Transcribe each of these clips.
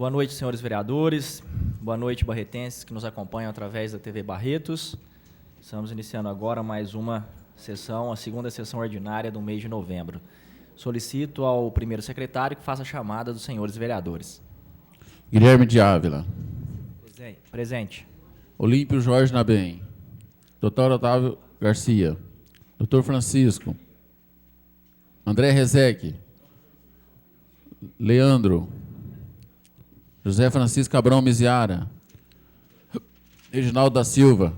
Boa noite, senhores vereadores. Boa noite, barretenses que nos acompanham através da TV Barretos. Estamos iniciando agora mais uma sessão, a segunda sessão ordinária do mês de novembro. Solicito ao primeiro secretário que faça a chamada dos senhores vereadores. Guilherme de Ávila. Presente. Olímpio Jorge Nabem. Dr. Otávio Garcia. Dr. Francisco. André Rezeque. Leandro. José Francisco Abrão Miziara. Reginaldo da Silva.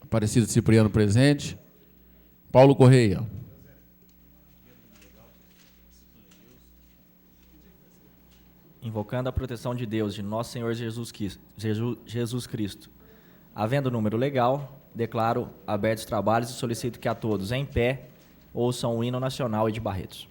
Aparecido Cipriano presente. Paulo Correia. Invocando a proteção de Deus, de nosso Senhor Jesus Cristo. Havendo número legal, declaro abertos os trabalhos e solicito que a todos, em pé, ouçam o hino nacional e de Barretos.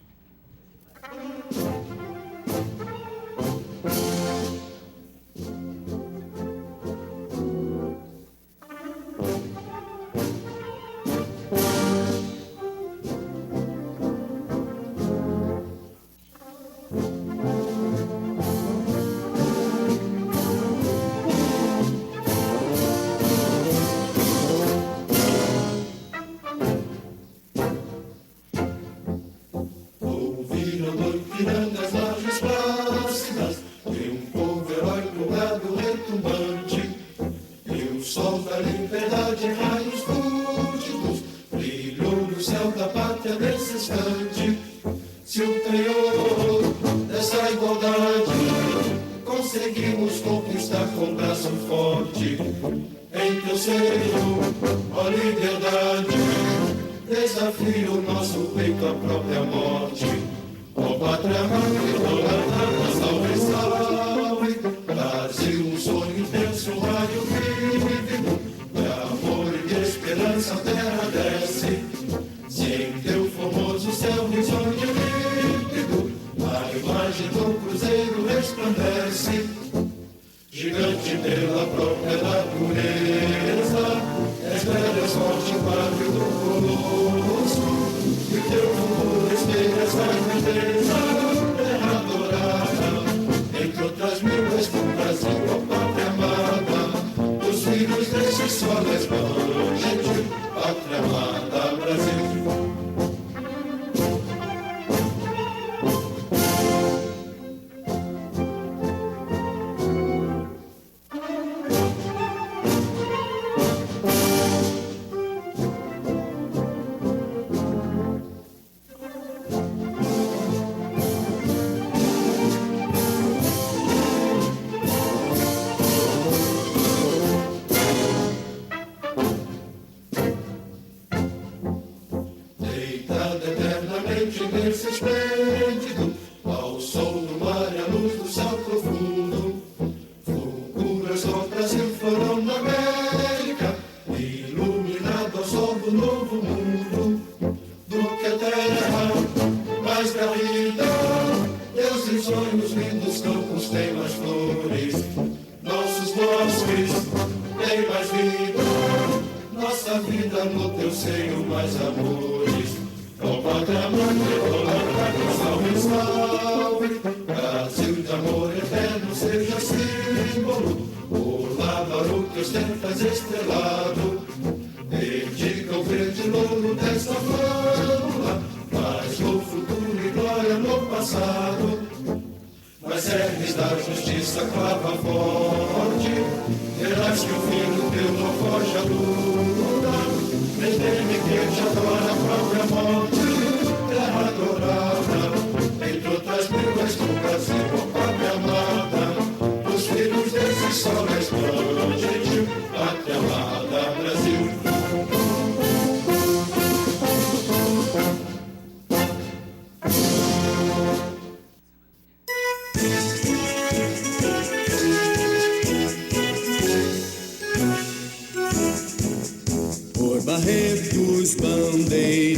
Barretos bandeirante,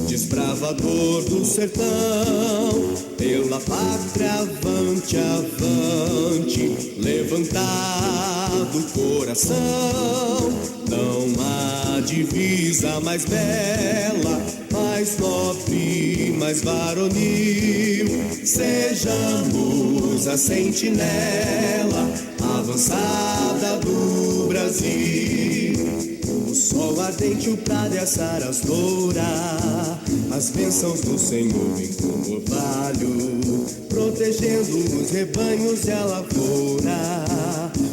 desbravador do sertão, pela pátria avante, avante, levantado o coração. Não há divisa mais bela, mais nobre mais varonil. Sejamos a sentinela avançada do Brasil. O sol ardente, o prado e as aras louras, as bênçãos do Senhor em como orvalho, protegendo os rebanhos e a lavoura,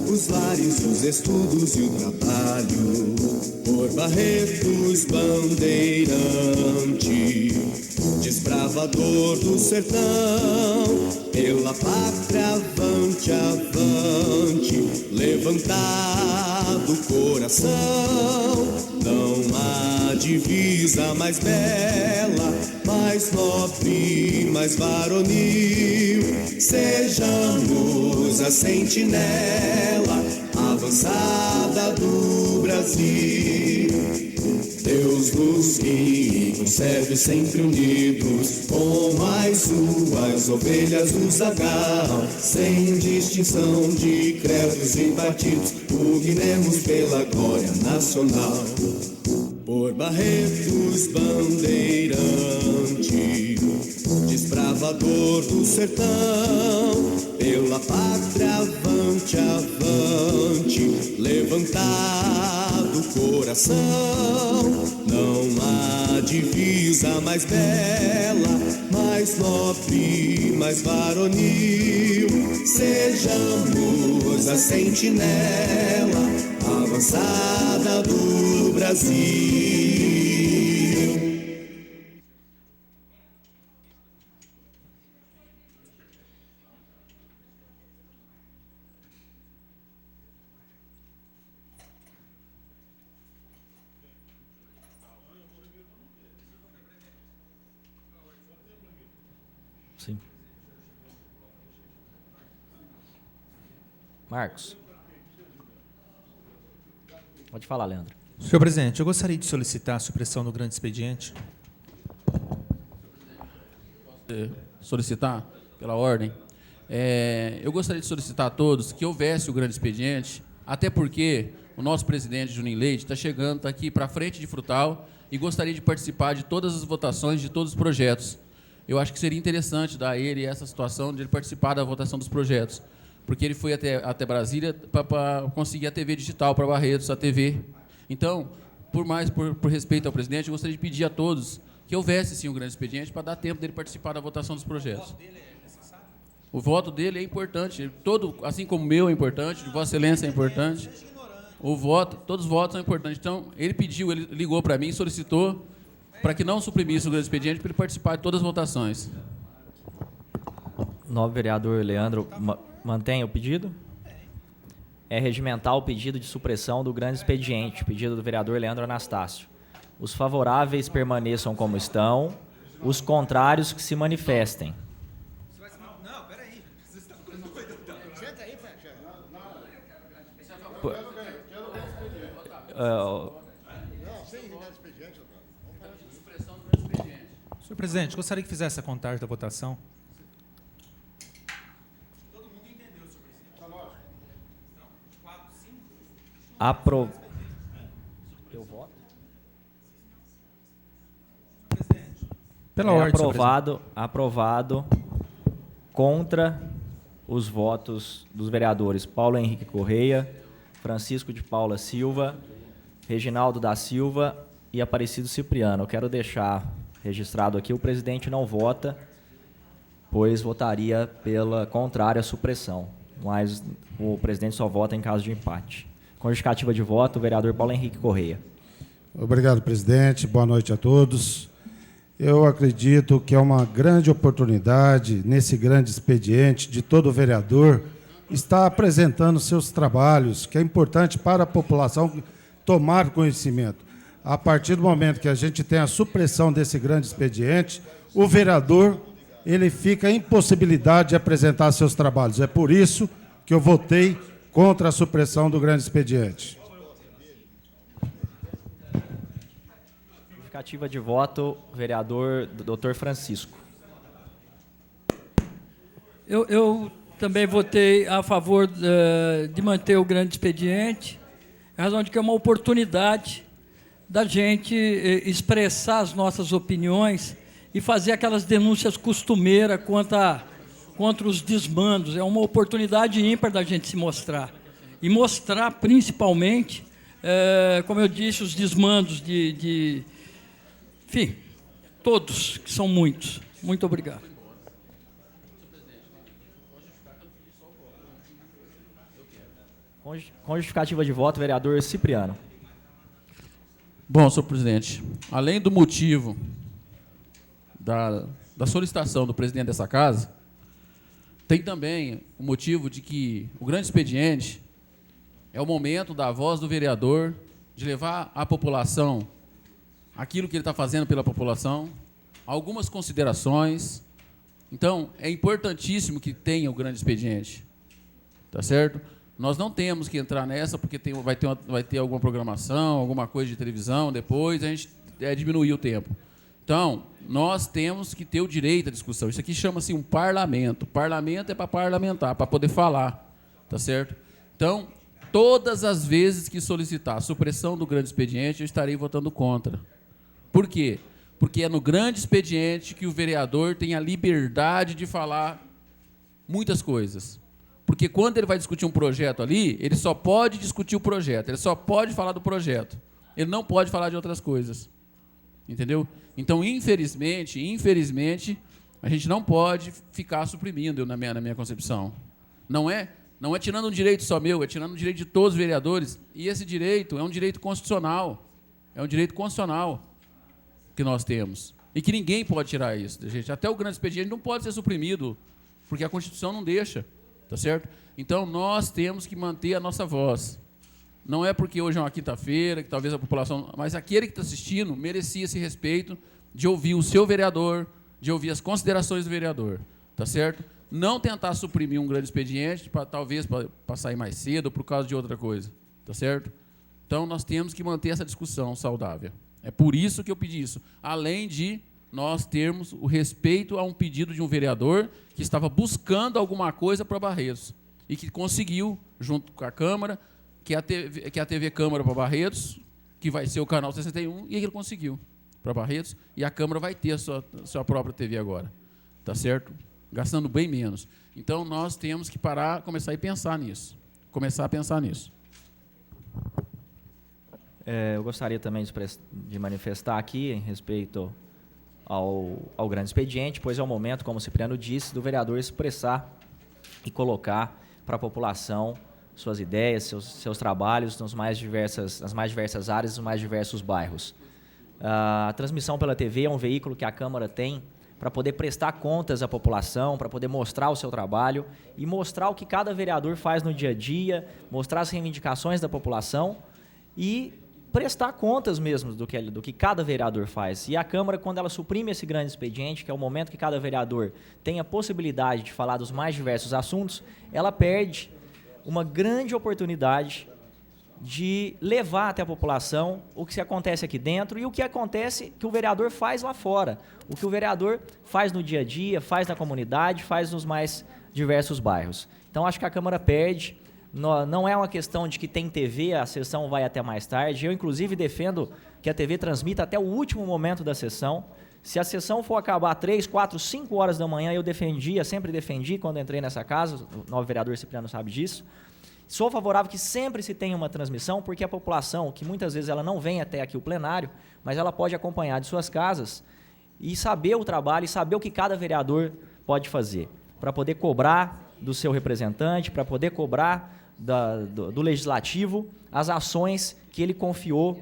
os lares, os estudos e o trabalho. Por Barretos bandeirante, desbravador do sertão, pela pátria avante, avante, levantado o coração. Não há divisa mais bela, mais nobre, mais varonil. Sejamos a sentinela avançada do Brasil. Deus nos guie e conserve sempre unidos, como as suas ovelhas do zagal, sem distinção de credos e partidos, pugnemos pela glória nacional. Por Barretos bandeirante, desbravador do sertão, pela pátria avante, avante, levantado o coração. Não há divisa mais bela, mais nobre, mais varonil. Sejamos a sentinela avançada do Brasil. Sim. Marcos. Pode falar, Leandro. Senhor presidente, eu gostaria de solicitar a supressão do grande expediente. Solicitar, pela ordem. Eu gostaria de solicitar a todos que houvesse o grande expediente, até porque o nosso presidente, Juninho Leite, está chegando, está aqui para frente de Frutal e gostaria de participar de todas as votações de todos os projetos. Eu acho que seria interessante dar a ele essa situação de ele participar da votação dos projetos, porque ele foi até Brasília para conseguir a TV digital para Barretos, a TV. Então, por respeito ao presidente, eu gostaria de pedir a todos que houvesse, sim, um grande expediente para dar tempo dele participar da votação dos projetos. O voto dele é importante, assim como o meu é importante, de Vossa Excelência é importante. Todos os votos são importantes. Então, ele ligou para mim e solicitou para que não suprimisse o grande expediente para ele participar de todas as votações. Novo vereador Leandro, mantém o pedido? É regimentar o pedido de supressão do grande expediente, pedido do vereador Leandro Anastácio. Os favoráveis permaneçam como estão, os contrários que se manifestem. Não, peraí. Vocês estão com doido. Senta aí, Fecha. Senhor presidente, gostaria que fizesse a contagem da votação. Todo mundo entendeu, senhor presidente. Tá lógico. Então, 4, 5. Eu voto? Pela ordem, senhor aprovado contra os votos dos vereadores Paulo Henrique Correia, Francisco de Paula Silva, Reginaldo da Silva e Aparecido Cipriano. Eu quero deixar registrado aqui, o presidente não vota, pois votaria pela contrária à supressão, mas o presidente só vota em caso de empate. Com justificativa de voto, o vereador Paulo Henrique Correia. Obrigado, presidente. Boa noite a todos. Eu acredito que é uma grande oportunidade, nesse grande expediente, de todo vereador estar apresentando seus trabalhos, que é importante para a população tomar conhecimento. A partir do momento que a gente tem a supressão desse grande expediente, o vereador ele fica impossibilidade de apresentar seus trabalhos. É por isso que eu votei contra a supressão do grande expediente. Justificativa de voto, vereador Dr. Francisco. Eu também votei a favor de manter o grande expediente, a razão de que é uma oportunidade da gente expressar as nossas opiniões e fazer aquelas denúncias costumeiras contra os desmandos. É uma oportunidade ímpar da gente se mostrar. E mostrar, principalmente, como eu disse, os desmandos enfim, todos, que são muitos. Muito obrigado. Com justificativa de voto, vereador Cipriano. Bom, senhor presidente, além do motivo da solicitação do presidente dessa casa, tem também o motivo de que o grande expediente é o momento da voz do vereador de levar à população aquilo que ele está fazendo pela população, algumas considerações. Então, é importantíssimo que tenha o grande expediente, tá certo? Nós não temos que entrar nessa porque vai ter alguma programação, alguma coisa de televisão, depois a gente diminuir o tempo. Então, nós temos que ter o direito à discussão. Isso aqui chama-se um parlamento. Parlamento é para parlamentar, para poder falar, tá certo? Então, todas as vezes que solicitar a supressão do grande expediente, eu estarei votando contra. Por quê? Porque é no grande expediente que o vereador tem a liberdade de falar muitas coisas. Porque quando ele vai discutir um projeto ali, ele só pode discutir o projeto, ele só pode falar do projeto. Ele não pode falar de outras coisas. Entendeu? Então, infelizmente, a gente não pode ficar suprimindo na minha concepção. Não é tirando um direito só meu, é tirando um direito de todos os vereadores. E esse direito é um direito constitucional. É um direito constitucional que nós temos. E que ninguém pode tirar isso, gente. Até o grande expediente não pode ser suprimido, porque a Constituição não deixa. Tá certo? Então, nós temos que manter a nossa voz. Não é porque hoje é uma quinta-feira, que talvez a população... Mas aquele que está assistindo merecia esse respeito de ouvir o seu vereador, de ouvir as considerações do vereador. Tá certo? Não tentar suprimir um grande expediente, talvez para sair mais cedo ou por causa de outra coisa. Tá certo? Então, nós temos que manter essa discussão saudável. É por isso que eu pedi isso. Além de nós termos o respeito a um pedido de um vereador que estava buscando alguma coisa para Barretos e que conseguiu, junto com a Câmara, que é a TV Câmara para Barretos, que vai ser o Canal 61, e ele conseguiu para Barretos, e a Câmara vai ter a sua própria TV agora. Tá certo? Gastando bem menos. Então, nós temos que começar a pensar nisso. Eu gostaria também de manifestar aqui em respeito ao grande expediente, pois é o momento, como o Cipriano disse, do vereador expressar e colocar para a população suas ideias, seus trabalhos nas mais diversas áreas, nos mais diversos bairros. A transmissão pela TV é um veículo que a Câmara tem para poder prestar contas à população, para poder mostrar o seu trabalho e mostrar o que cada vereador faz no dia a dia, mostrar as reivindicações da população e prestar contas mesmo do que cada vereador faz. E a Câmara, quando ela suprime esse grande expediente, que é o momento que cada vereador tem a possibilidade de falar dos mais diversos assuntos, ela perde uma grande oportunidade de levar até a população o que acontece aqui dentro e o que acontece que o vereador faz lá fora. O que o vereador faz no dia a dia, faz na comunidade, faz nos mais diversos bairros. Então, acho que a Câmara perde. Não é uma questão de que tem TV, a sessão vai até mais tarde. Eu, inclusive, defendo que a TV transmita até o último momento da sessão. Se a sessão for acabar 3, 4, 5 horas da manhã, sempre defendi quando entrei nessa casa, o novo vereador Cipriano sabe disso. Sou favorável que sempre se tenha uma transmissão, porque a população, que muitas vezes ela não vem até aqui o plenário, mas ela pode acompanhar de suas casas e saber o trabalho e saber o que cada vereador pode fazer, para poder cobrar do seu representante, para poder cobrar do legislativo as ações que ele confiou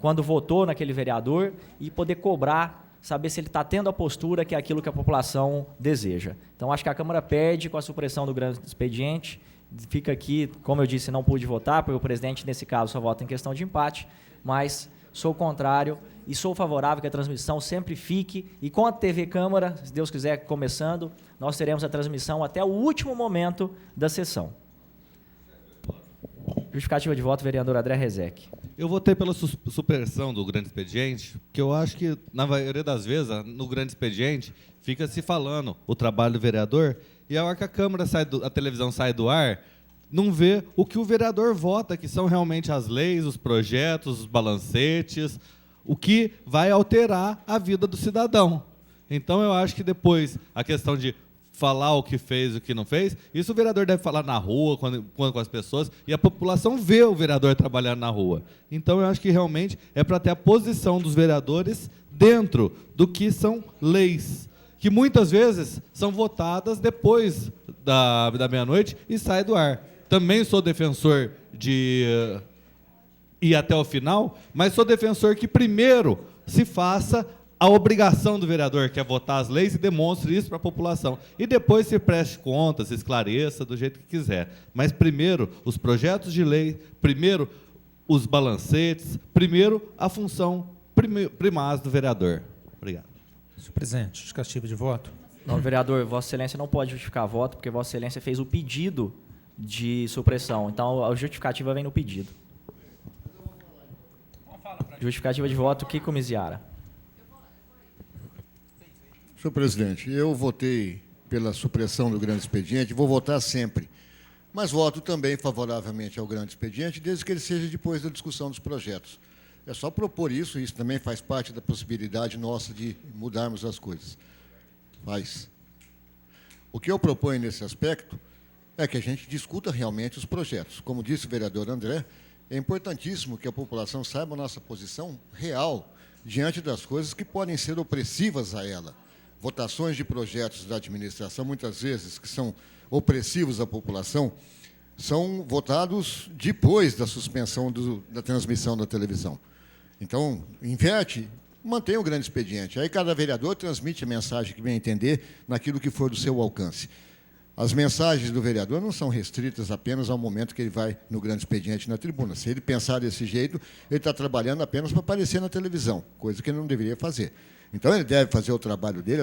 quando votou naquele vereador e poder cobrar, saber se ele está tendo a postura que é aquilo que a população deseja. Então, acho que a Câmara perde com a supressão do grande expediente. Fica aqui, como eu disse, não pude votar, porque o presidente, nesse caso, só vota em questão de empate, mas sou contrário e sou favorável que a transmissão sempre fique. E com a TV Câmara, se Deus quiser, começando, nós teremos a transmissão até o último momento da sessão. Justificativa de voto, vereador André Rezec. Eu votei pela supressão do grande expediente, porque eu acho que, na maioria das vezes, no grande expediente, fica se falando o trabalho do vereador, e a hora que a televisão sai do ar, não vê o que o vereador vota, que são realmente as leis, os projetos, os balancetes, o que vai alterar a vida do cidadão. Então, eu acho que depois a questão de falar o que fez, o que não fez, isso o vereador deve falar na rua, quando com as pessoas, e a população vê o vereador trabalhando na rua. Então, eu acho que realmente é para ter a posição dos vereadores dentro do que são leis, que muitas vezes são votadas depois da meia-noite e saem do ar. Também sou defensor de ir até o final, mas sou defensor que primeiro se faça a obrigação do vereador, que é votar as leis, e demonstre isso para a população. E depois se preste contas, se esclareça do jeito que quiser. Mas primeiro os projetos de lei, primeiro os balancetes, primeiro a função primaz do vereador. Obrigado. Senhor presidente, justificativa de voto. Não, vereador, Vossa Excelência não pode justificar voto, porque Vossa Excelência fez o pedido de supressão. Então, a justificativa vem no pedido. Justificativa de voto, Kiko Miziara. Senhor presidente, eu votei pela supressão do grande expediente, vou votar sempre, mas voto também favoravelmente ao grande expediente, desde que ele seja depois da discussão dos projetos. É só propor isso, isso também faz parte da possibilidade nossa de mudarmos as coisas. Faz. O que eu proponho nesse aspecto é que a gente discuta realmente os projetos. Como disse o vereador André, é importantíssimo que a população saiba a nossa posição real diante das coisas que podem ser opressivas a ela. Votações de projetos da administração, muitas vezes, que são opressivos à população, são votados depois da suspensão da transmissão da televisão. Então, inverte, mantém o grande expediente. Aí cada vereador transmite a mensagem que bem entender naquilo que for do seu alcance. As mensagens do vereador não são restritas apenas ao momento que ele vai no grande expediente na tribuna. Se ele pensar desse jeito, ele está trabalhando apenas para aparecer na televisão, coisa que ele não deveria fazer. Então, ele deve fazer o trabalho dele,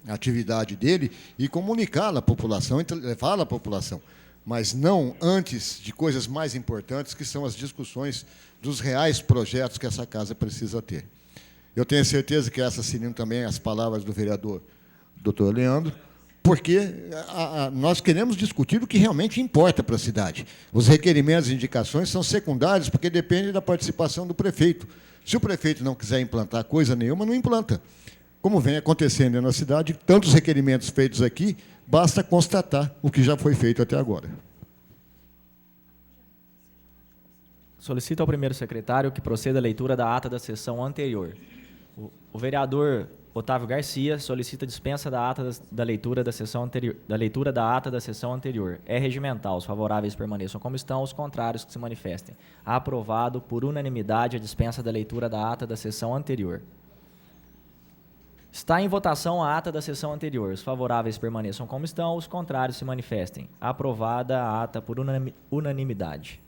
a atividade dele, e comunicá-la à população, levá-la à população. Mas não antes de coisas mais importantes, que são as discussões dos reais projetos que essa casa precisa ter. Eu tenho certeza que essas seriam também as palavras do vereador doutor Leandro, porque nós queremos discutir o que realmente importa para a cidade. Os requerimentos e indicações são secundários, porque dependem da participação do prefeito. Se o prefeito não quiser implantar coisa nenhuma, não implanta. Como vem acontecendo na cidade, tantos requerimentos feitos aqui, basta constatar o que já foi feito até agora. Solicito ao primeiro secretário que proceda a leitura da ata da sessão anterior. O vereador Otávio Garcia solicita dispensa da ata da leitura da sessão anterior, da leitura da ata da sessão anterior. É regimental. Os favoráveis permaneçam como estão, os contrários que se manifestem. Aprovado por unanimidade a dispensa da leitura da ata da sessão anterior. Está em votação a ata da sessão anterior. Os favoráveis permaneçam como estão, os contrários se manifestem. Aprovada a ata por unanimidade.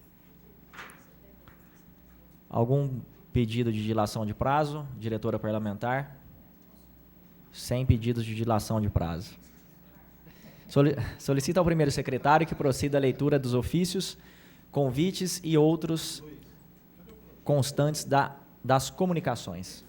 Algum pedido de dilação de prazo? Diretora parlamentar? Sem pedidos de dilação de prazo. Solicita ao primeiro secretário que proceda a leitura dos ofícios, convites e outros constantes das comunicações.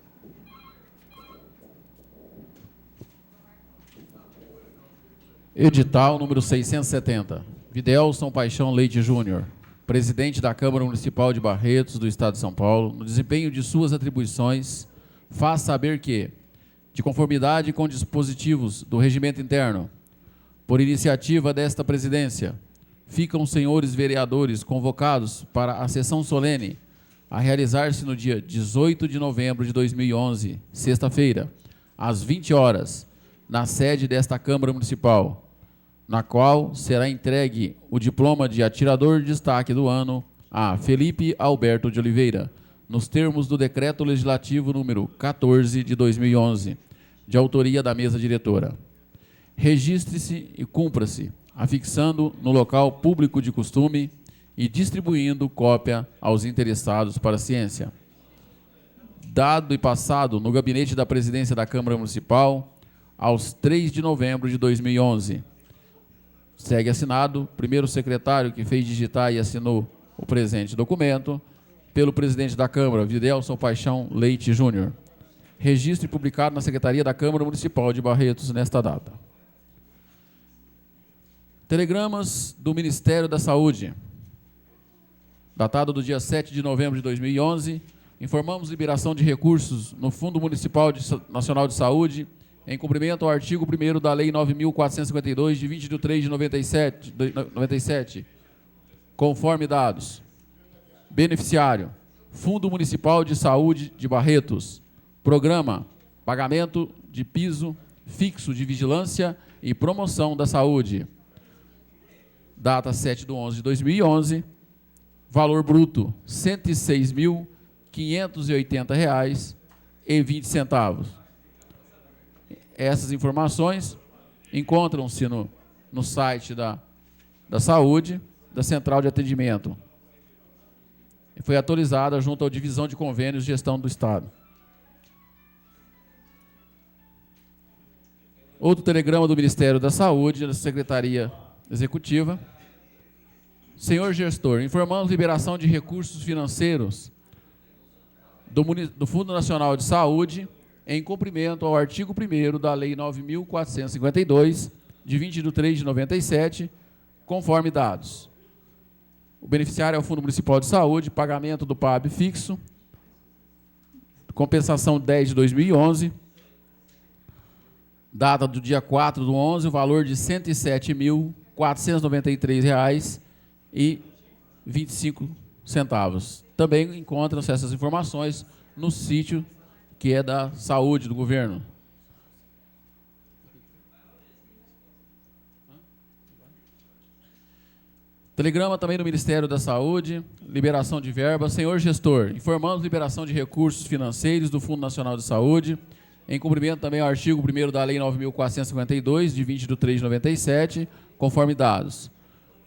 Edital número 670. Videlson Paixão Leite Júnior, presidente da Câmara Municipal de Barretos, do Estado de São Paulo, no desempenho de suas atribuições, faz saber que, de conformidade com dispositivos do regimento interno, por iniciativa desta presidência, ficam os senhores vereadores convocados para a sessão solene a realizar-se no dia 18 de novembro de 2011, sexta-feira, às 20 horas, na sede desta Câmara Municipal, na qual será entregue o diploma de atirador de destaque do ano a Felipe Alberto de Oliveira, nos termos do Decreto Legislativo número 14 de 2011, de autoria da mesa diretora. Registre-se e cumpra-se, afixando no local público de costume e distribuindo cópia aos interessados para a ciência. Dado e passado no gabinete da presidência da Câmara Municipal, aos 3 de novembro de 2011. Segue assinado, primeiro secretário que fez digitar e assinou o presente documento, pelo presidente da Câmara, Videlson Paixão Leite Júnior. Registro publicado na Secretaria da Câmara Municipal de Barretos nesta data. Telegramas do Ministério da Saúde, datado do dia 7 de novembro de 2011, informamos liberação de recursos no Fundo Municipal Nacional de Saúde, em cumprimento ao artigo 1º da Lei 9.452, de 20 de 3 de 97, conforme dados. Beneficiário: Fundo Municipal de Saúde de Barretos. Programa: Pagamento de piso fixo de vigilância e promoção da saúde. Data 7/11/2011. Valor bruto: R$ 106.580,20. Essas informações encontram-se no site da Saúde, da Central de Atendimento. Foi atualizada junto à Divisão de Convênios e Gestão do Estado. Outro telegrama do Ministério da Saúde, da Secretaria Executiva. Senhor gestor, informamos liberação de recursos financeiros do Fundo Nacional de Saúde em cumprimento ao artigo 1º da Lei 9.452, de 20 de 3 de 97, conforme dados. O beneficiário é o Fundo Municipal de Saúde, pagamento do PAB fixo, compensação 10 de 2011, data do dia 4/11, o valor de R$ 107.493,25. Também encontram-se essas informações no sítio que é da Saúde do governo. Telegrama também do Ministério da Saúde, liberação de verba. Senhor gestor, informamos liberação de recursos financeiros do Fundo Nacional de Saúde, em cumprimento também ao artigo 1º da Lei 9.452, de 20 de 3 de 97, conforme dados.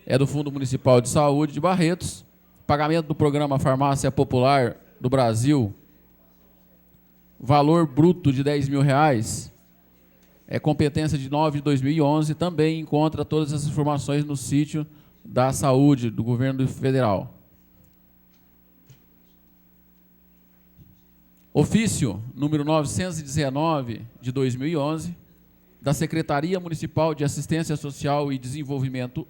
É do Fundo Municipal de Saúde de Barretos, pagamento do programa Farmácia Popular do Brasil, valor bruto de R$ 10.000, é competência de 9 de 2011, também encontra todas essas informações no sítio da Saúde do Governo Federal. Ofício número 919 de 2011, da Secretaria Municipal de Assistência Social e Desenvolvimento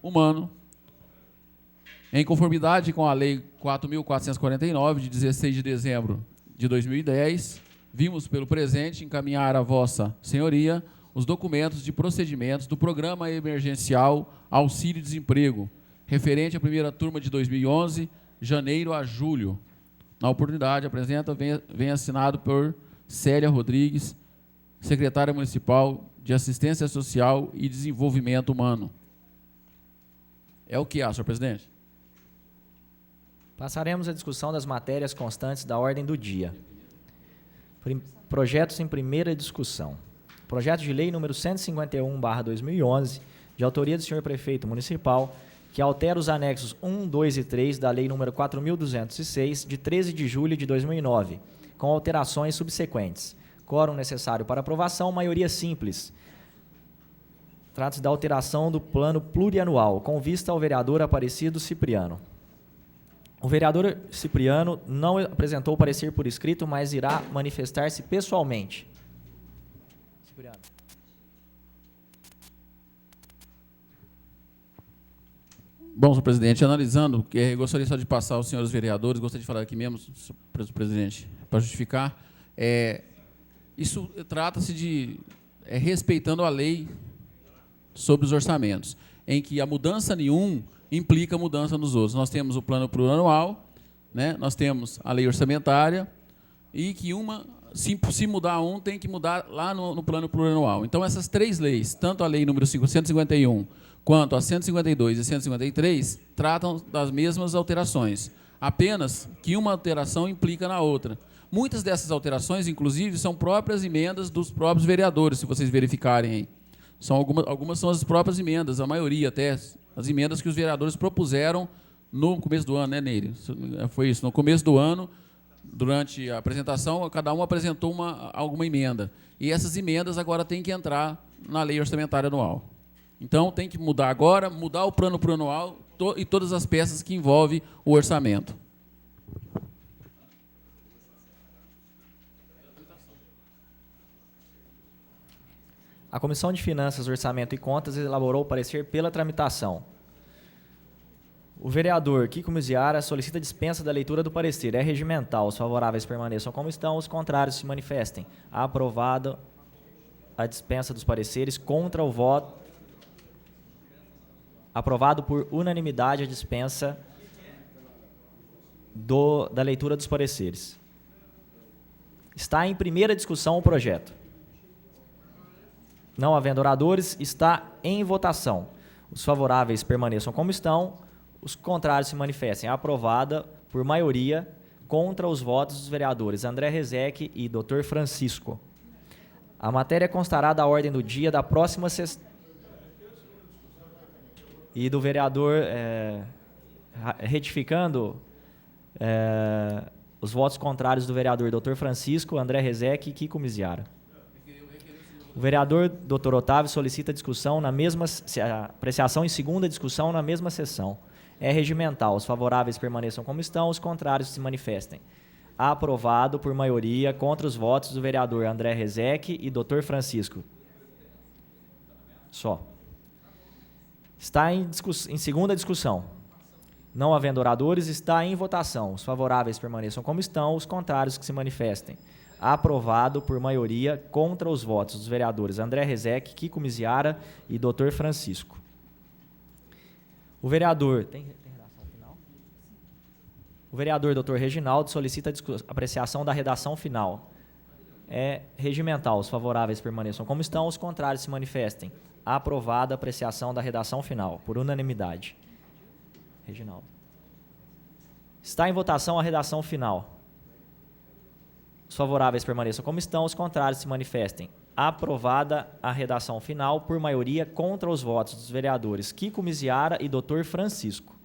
Humano, em conformidade com a Lei 4.449, de 16 de dezembro de 2010, vimos pelo presente encaminhar a Vossa Senhoria os documentos de procedimentos do Programa Emergencial Auxílio-Desemprego, referente à primeira turma de 2011, janeiro a julho. Na oportunidade, apresenta, vem assinado por Célia Rodrigues, secretária municipal de Assistência Social e Desenvolvimento Humano. É o que há, senhor presidente? Passaremos à discussão das matérias constantes da ordem do dia. Projetos em primeira discussão. Projeto de lei número 151/2011, de autoria do senhor prefeito municipal, que altera os anexos 1, 2 e 3 da lei número 4.206, de 13 de julho de 2009, com alterações subsequentes. Quórum necessário para aprovação, maioria simples. Trata-se da alteração do plano plurianual, com vista ao vereador Aparecido Cipriano. O vereador Cipriano não apresentou parecer por escrito, mas irá manifestar-se pessoalmente. Cipriano. Bom, senhor presidente, analisando, gostaria só de passar aos senhores vereadores, gostaria de falar aqui mesmo, senhor presidente, para justificar. Isso trata-se de respeitando a lei sobre os orçamentos, em que a mudança nenhuma implica mudança nos outros. Nós temos o plano plurianual, né? Nós temos a lei orçamentária, e que se mudar tem que mudar lá no plano plurianual. Então, essas três leis, tanto a lei número 151, quanto a 152 e 153, tratam das mesmas alterações, apenas que uma alteração implica na outra. Muitas dessas alterações, inclusive, são próprias emendas dos próprios vereadores, se vocês verificarem aí. Algumas são as próprias emendas, a maioria até, as emendas que os vereadores propuseram no começo do ano, né, Nery? Foi isso, no começo do ano, durante a apresentação, cada um apresentou alguma emenda. E essas emendas agora têm que entrar na lei orçamentária anual. Então, tem que mudar agora, mudar o plano plurianual e todas as peças que envolvem o orçamento. A Comissão de Finanças, Orçamento e Contas elaborou o parecer pela tramitação. O vereador Kiko Miziara solicita dispensa da leitura do parecer. É regimental. Os favoráveis permaneçam como estão, os contrários se manifestem. Aprovado a dispensa dos pareceres contra o voto. Aprovado por unanimidade a dispensa da leitura dos pareceres. Está em primeira discussão o projeto. Não havendo oradores, está em votação. Os favoráveis permaneçam como estão, os contrários se manifestem. Aprovada por maioria contra os votos dos vereadores André Rezec e Dr. Francisco. A matéria constará da ordem do dia da próxima sessão. E do vereador, retificando os votos contrários do vereador Dr. Francisco, André Rezec e Kiko Miziara. O vereador Dr. Otávio solicita discussão na mesma apreciação em segunda discussão na mesma sessão. É regimental. Os favoráveis permaneçam como estão, os contrários se manifestem. Aprovado por maioria contra os votos do vereador André Rezec e Dr. Francisco. Só. Está em segunda discussão. Não havendo oradores, está em votação. Os favoráveis permaneçam como estão, os contrários que se manifestem. Aprovado por maioria contra os votos dos vereadores André Rezec, Kiko Miziara e Dr. Francisco. O vereador... Tem redação final? O vereador Dr. Reginaldo solicita apreciação da redação final. É regimental. Os favoráveis permaneçam como estão, os contrários se manifestem. Aprovada a apreciação da redação final, por unanimidade. Reginaldo. Está em votação a redação final. Os favoráveis permaneçam como estão, os contrários se manifestem. Aprovada a redação final por maioria contra os votos dos vereadores Kiko Miziara e Dr. Francisco.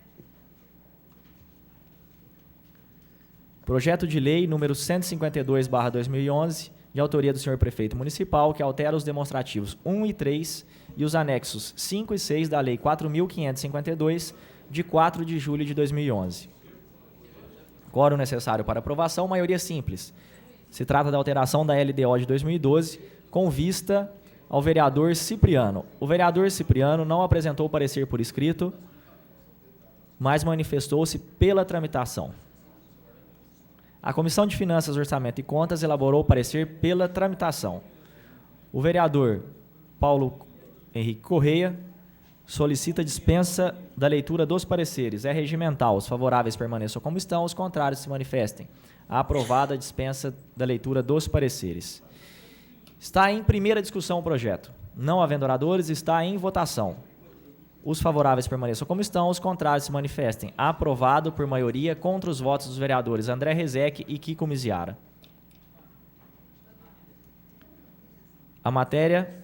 Projeto de lei número 152/2011, de autoria do senhor prefeito municipal, que altera os demonstrativos 1 e 3 e os anexos 5 e 6 da lei 4.552, de 4 de julho de 2011. Quórum necessário para aprovação, maioria simples. Se trata da alteração da LDO de 2012, com vista ao vereador Cipriano. O vereador Cipriano não apresentou parecer por escrito, mas manifestou-se pela tramitação. A Comissão de Finanças, Orçamento e Contas elaborou o parecer pela tramitação. O vereador Paulo Henrique Correia solicita dispensa da leitura dos pareceres. É regimental. Os favoráveis permaneçam como estão, os contrários se manifestem. Aprovada a dispensa da leitura dos pareceres. Está em primeira discussão o projeto. Não havendo oradores, está em votação. Os favoráveis permaneçam como estão, os contrários se manifestem. Aprovado por maioria contra os votos dos vereadores André Rezec e Kiko Miziara. A matéria...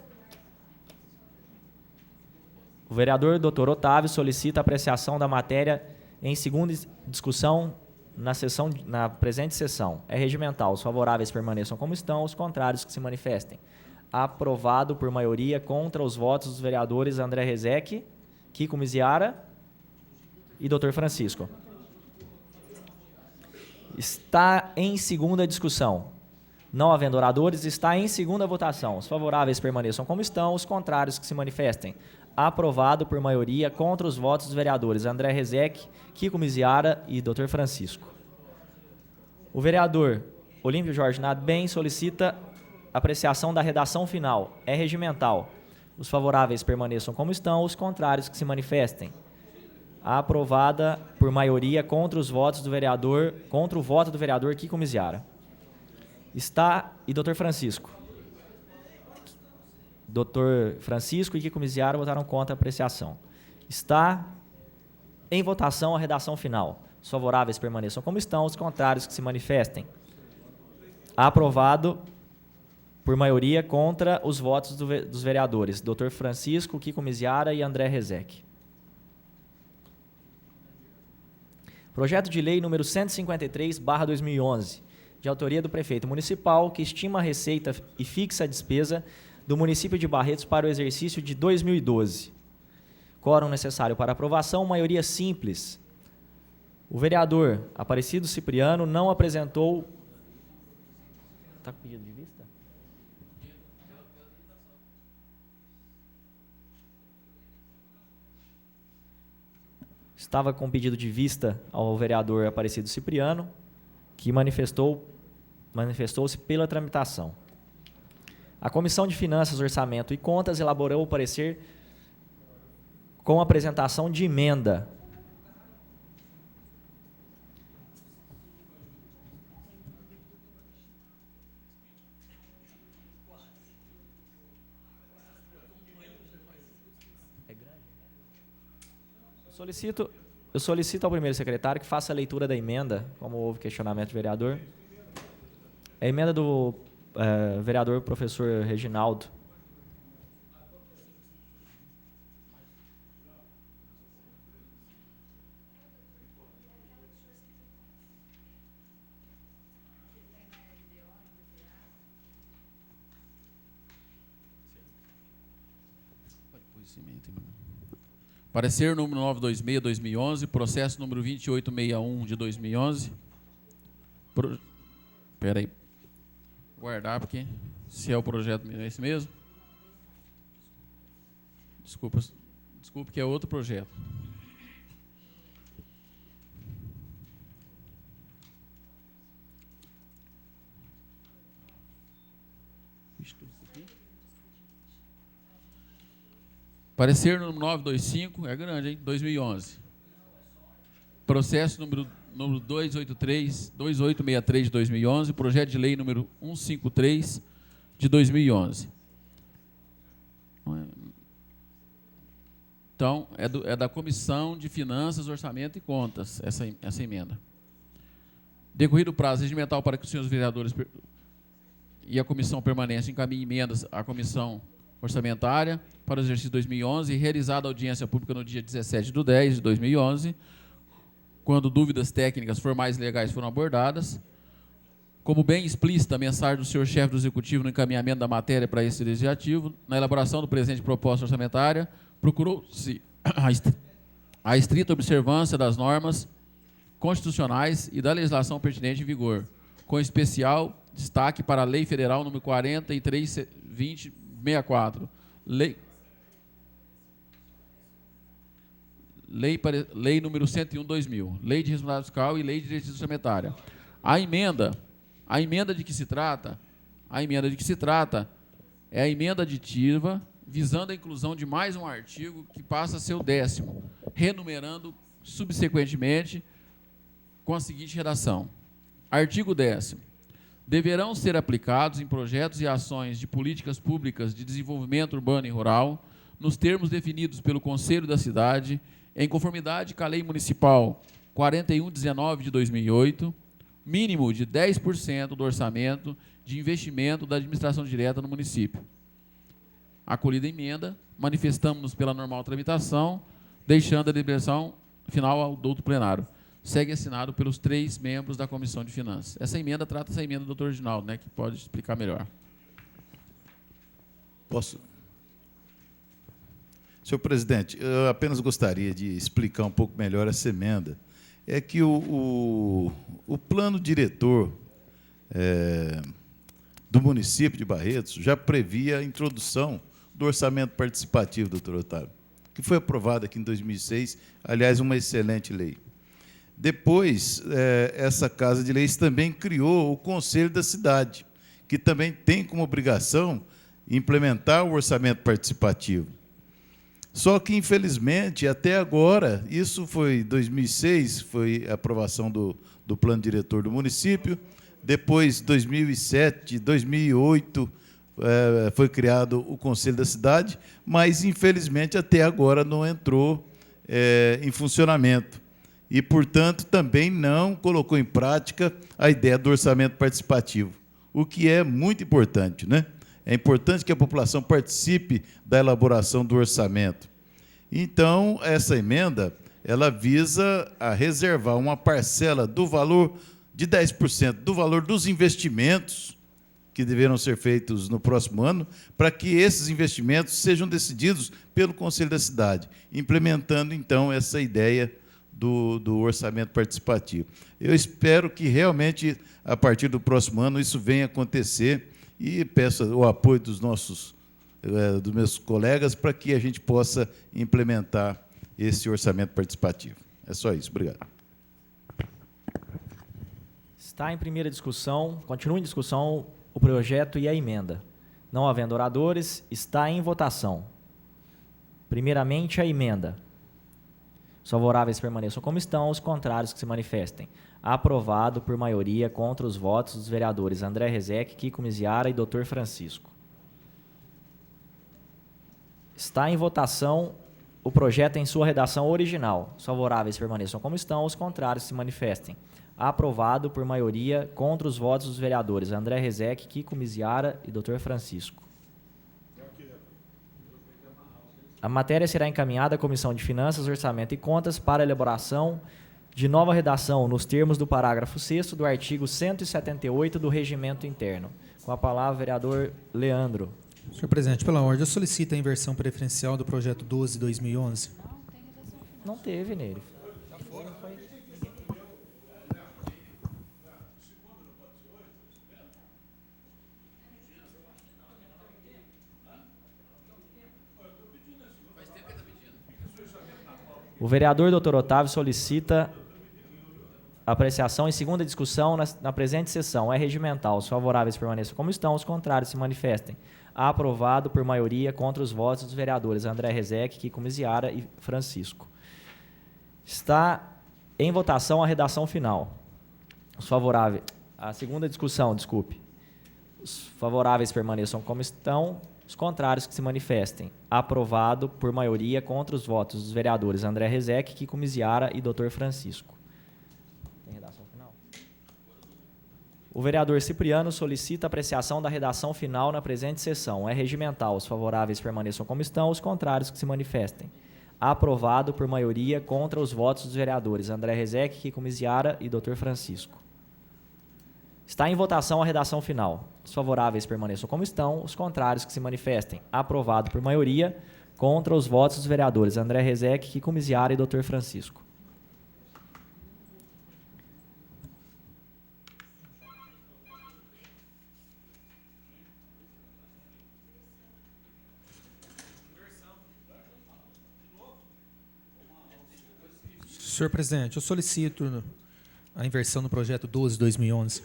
O vereador Dr. Otávio solicita apreciação da matéria em segunda discussão na presente sessão. É regimental. Os favoráveis permaneçam como estão, os contrários que se manifestem. Aprovado por maioria contra os votos dos vereadores André Rezec, Kiko Miziara e Dr. Francisco. Está em segunda discussão. Não havendo oradores, está em segunda votação. Os favoráveis permaneçam como estão, os contrários que se manifestem. Aprovado por maioria contra os votos dos vereadores André Rezec, Kiko Miziara e Dr. Francisco. O vereador Olímpio Jorge Nadbem solicita apreciação da redação final. É regimental. Os favoráveis permaneçam como estão, os contrários que se manifestem. Aprovada por maioria contra os votos do vereador, contra o voto do vereador Kiko Miziara. Está e Dr. Francisco. Dr. Francisco e Kiko Miziara votaram contra a apreciação. Está em votação a redação final. Os favoráveis permaneçam como estão, os contrários que se manifestem. Aprovado por maioria contra os votos dos vereadores Dr. Francisco, Kiko Miziara e André Rezec. Projeto de lei número 153/2011, de autoria do prefeito municipal, que estima a receita e fixa a despesa do município de Barretos para o exercício de 2012. Quórum necessário para aprovação, maioria simples. O vereador Aparecido Cipriano não apresentou... Está com pedido de vista? estava com pedido de vista ao vereador Aparecido Cipriano, que manifestou-se pela tramitação. A Comissão de Finanças, Orçamento e Contas elaborou o parecer com apresentação de emenda. Eu solicito ao primeiro secretário que faça a leitura da emenda, como houve questionamento do vereador. A emenda do vereador professor Reginaldo. Parecer número 926/2011, processo número 2861 de 2011. Espera aí. Guardar, porque se é o projeto é esse mesmo. Desculpa que é outro projeto. Parecer número 925, é grande, hein? 2011. Processo número 2863 de 2011, projeto de lei número 153 de 2011. Então, é da Comissão de Finanças, Orçamento e Contas, essa emenda. Decorrido o prazo regimental para que os senhores vereadores e a Comissão Permanente encaminhem emendas à Comissão Orçamentária para o exercício 2011 e realizada a audiência pública no dia 17/10 de 2011, quando dúvidas técnicas, formais e legais foram abordadas. Como bem explícita a mensagem do senhor chefe do Executivo no encaminhamento da matéria para esse legislativo, na elaboração do presente proposta orçamentária, procurou-se a estrita observância das normas constitucionais e da legislação pertinente em vigor, com especial destaque para a Lei Federal número 43/2064, Lei número 101/2000, Lei de Responsabilidade Fiscal e Lei de Diretriz Orçamentária. A emenda de que se trata é a emenda aditiva, visando a inclusão de mais um artigo que passa a ser o 10º, renumerando subsequentemente com a seguinte redação. Artigo 10º. Deverão ser aplicados em projetos e ações de políticas públicas de desenvolvimento urbano e rural, nos termos definidos pelo Conselho da Cidade, em conformidade com a Lei Municipal 4119 de 2008, mínimo de 10% do orçamento de investimento da administração direta no município. Acolhida a emenda, manifestamos-nos pela normal tramitação, deixando a deliberação final ao douto plenário. Segue assinado pelos 3 membros da Comissão de Finanças. Essa emenda trata essa emenda do doutor Reginaldo, né, que pode explicar melhor. Posso? Senhor presidente, eu apenas gostaria de explicar um pouco melhor essa emenda. É que o plano diretor do município de Barretos já previa a introdução do orçamento participativo, doutor Otávio, que foi aprovado aqui em 2006, aliás, uma excelente lei. Depois, essa Casa de Leis também criou o Conselho da Cidade, que também tem como obrigação implementar o orçamento participativo. Só que, infelizmente, até agora, isso foi 2006, foi a aprovação do plano diretor do município, depois, 2007, 2008, foi criado o Conselho da Cidade, mas, infelizmente, até agora não entrou em funcionamento. E, portanto, também não colocou em prática a ideia do orçamento participativo, o que é muito importante, né? É importante que a população participe da elaboração do orçamento. Então, essa emenda, ela visa a reservar uma parcela do valor de 10% do valor dos investimentos que deverão ser feitos no próximo ano, para que esses investimentos sejam decididos pelo Conselho da Cidade, implementando, então, essa ideia do orçamento participativo. Eu espero que, realmente, a partir do próximo ano, isso venha acontecer e peço o apoio dos meus colegas para que a gente possa implementar esse orçamento participativo. É só isso. Obrigado. Está em primeira discussão, continua em discussão o projeto e a emenda. Não havendo oradores, está em votação. Primeiramente, a emenda. Os favoráveis permaneçam como estão, os contrários que se manifestem. Aprovado por maioria contra os votos dos vereadores André Rezec, Kiko Miziara e Dr. Francisco. Está em votação o projeto em sua redação original. Os favoráveis permaneçam como estão, os contrários se manifestem. Aprovado por maioria contra os votos dos vereadores André Rezec, Kiko Miziara e Dr. Francisco. A matéria será encaminhada à Comissão de Finanças, Orçamento e Contas para elaboração de nova redação nos termos do parágrafo 6º do artigo 178 do Regimento Interno. Com a palavra, vereador Leandro. Senhor presidente, pela ordem, eu solicito a inversão preferencial do projeto 12/2011. Não teve nele. O vereador Dr. Otávio solicita apreciação em segunda discussão na presente sessão. É regimental. Os favoráveis permaneçam como estão, os contrários se manifestem. Aprovado por maioria contra os votos dos vereadores André Rezec, Kiko Miziara e Francisco. Está em votação a redação final. Os favoráveis... A segunda discussão, desculpe. Os favoráveis permaneçam como estão, os contrários que se manifestem. Aprovado por maioria contra os votos dos vereadores André Rezec, Kiko Miziara e Dr. Francisco. Tem redação final? O vereador Cipriano solicita apreciação da redação final na presente sessão. É regimental. Os favoráveis permaneçam como estão, os contrários que se manifestem. Aprovado por maioria contra os votos dos vereadores André Rezec, Kiko Miziara e Dr. Francisco. Está em votação a redação final. Os favoráveis permaneçam como estão, os contrários que se manifestem. Aprovado por maioria contra os votos dos vereadores André Rezec, Kiko Miziara e Dr. Francisco. Senhor presidente, eu solicito a inversão no projeto 12/2011.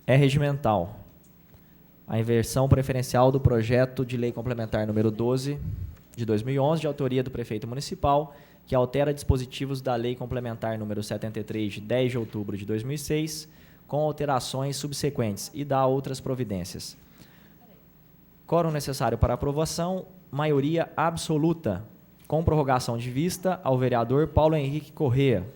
É regimental. A inversão preferencial do projeto de lei complementar número 12 de 2011, de autoria do prefeito municipal, que altera dispositivos da lei complementar número 73 de 10 de outubro de 2006, com alterações subsequentes e dá outras providências. Quórum necessário para aprovação, maioria absoluta, com prorrogação de vista ao vereador Paulo Henrique Corrêa.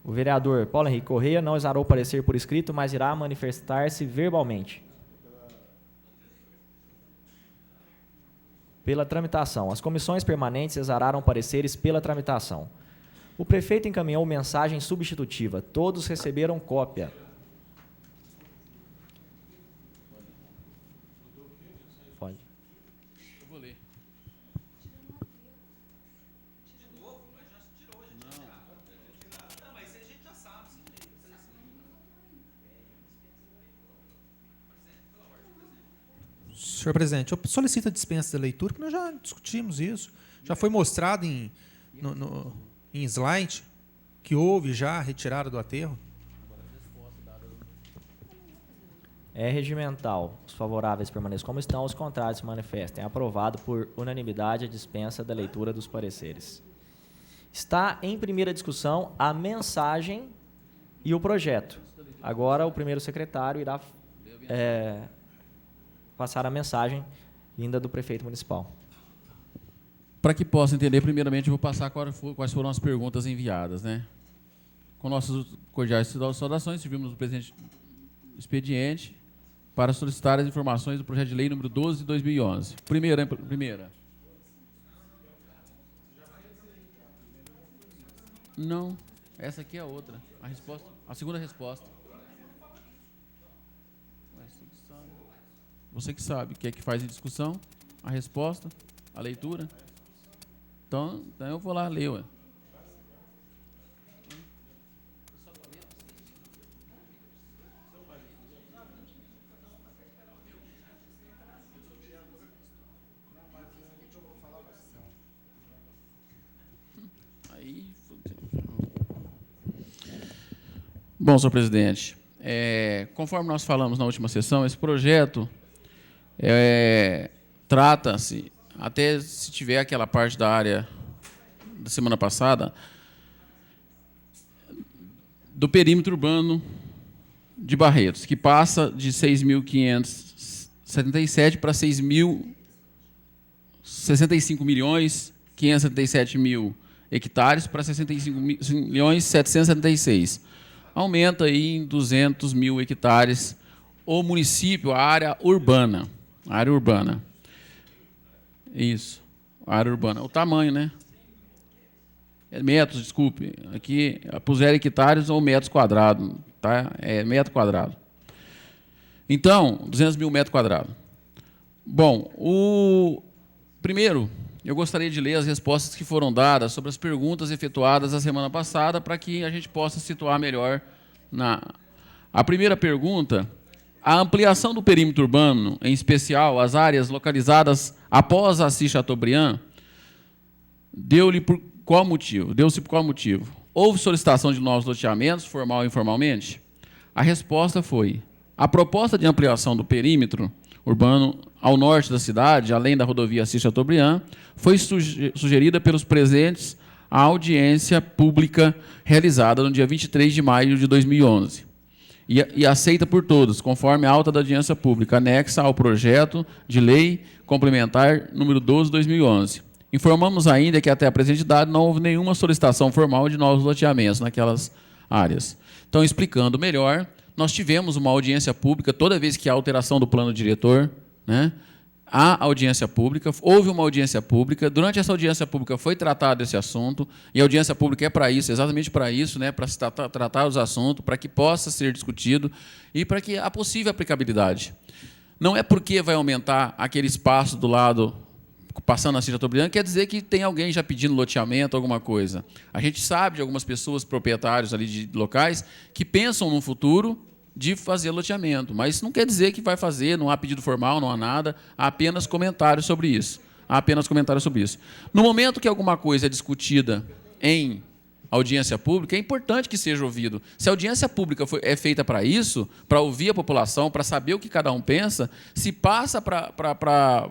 O vereador Paulo Henrique Corrêa não exarou parecer por escrito, mas irá manifestar-se verbalmente. Pela tramitação. As comissões permanentes exararam pareceres pela tramitação. O prefeito encaminhou mensagem substitutiva. Todos receberam cópia. Pode. Eu vou ler. Senhor presidente, eu solicito a dispensa da leitura, porque nós já discutimos isso. Já foi mostrado em slide que houve já a retirada do aterro. É regimental. Os favoráveis permaneçam como estão, os contrários se manifestem. Aprovado por unanimidade a dispensa da leitura dos pareceres. Está em primeira discussão a mensagem e o projeto. Agora o primeiro secretário irá passar a mensagem vinda do prefeito municipal. Para que possa entender, primeiramente, eu vou passar quais foram as perguntas enviadas, né? Com nossas cordiais saudações, servimos o presente expediente para solicitar as informações do projeto de lei número 12 de 2011. Primeira. Não, essa aqui é a outra. A segunda resposta. Você que sabe, que é que faz em discussão, a resposta, a leitura. Então eu vou lá ler, ué. Bom, senhor presidente, conforme nós falamos na última sessão, esse projeto trata-se, até se tiver aquela parte da área da semana passada, do perímetro urbano de Barretos, que passa de 6.577 para 65.577.000 hectares para 65.776. Aumenta aí em 200.000 hectares o município, a área urbana. A área urbana. Isso, a área urbana. O tamanho, né? Metros, desculpe. Aqui puseram hectares ou metros quadrados. Tá? É metro quadrado. Então, 200.000 metros quadrados. Bom, primeiro, eu gostaria de ler as respostas que foram dadas sobre as perguntas efetuadas a semana passada para que a gente possa situar melhor. A primeira pergunta, a ampliação do perímetro urbano, em especial as áreas localizadas após a Assis Chateaubriand, deu-se por qual motivo? Houve solicitação de novos loteamentos, formal ou informalmente? A resposta foi: a proposta de ampliação do perímetro urbano ao norte da cidade, além da rodovia Assis Chateaubriand, foi sugerida pelos presentes à audiência pública realizada no dia 23 de maio de 2011 e aceita por todos, conforme a ata da audiência pública anexa ao projeto de lei complementar número 12/2011. Informamos ainda que até a presente data não houve nenhuma solicitação formal de novos loteamentos naquelas áreas. Então, explicando melhor, nós tivemos uma audiência pública toda vez que há alteração do plano diretor, né? Há audiência pública, houve uma audiência pública, durante essa audiência pública foi tratado esse assunto, e a audiência pública é para isso, exatamente para isso, né? Para se tratar os assuntos, para que possa ser discutido e para que a possível aplicabilidade. Não é porque vai aumentar aquele espaço do lado passando a Assis Chateaubriand, quer dizer que tem alguém já pedindo loteamento, alguma coisa. A gente sabe de algumas pessoas, proprietários ali de locais, que pensam no futuro de fazer loteamento, mas isso não quer dizer que vai fazer, não há pedido formal, não há nada, há apenas comentários sobre isso. No momento que alguma coisa é discutida em audiência pública, é importante que seja ouvido. Se a audiência pública é feita para isso, para ouvir a população, para saber o que cada um pensa, se passa para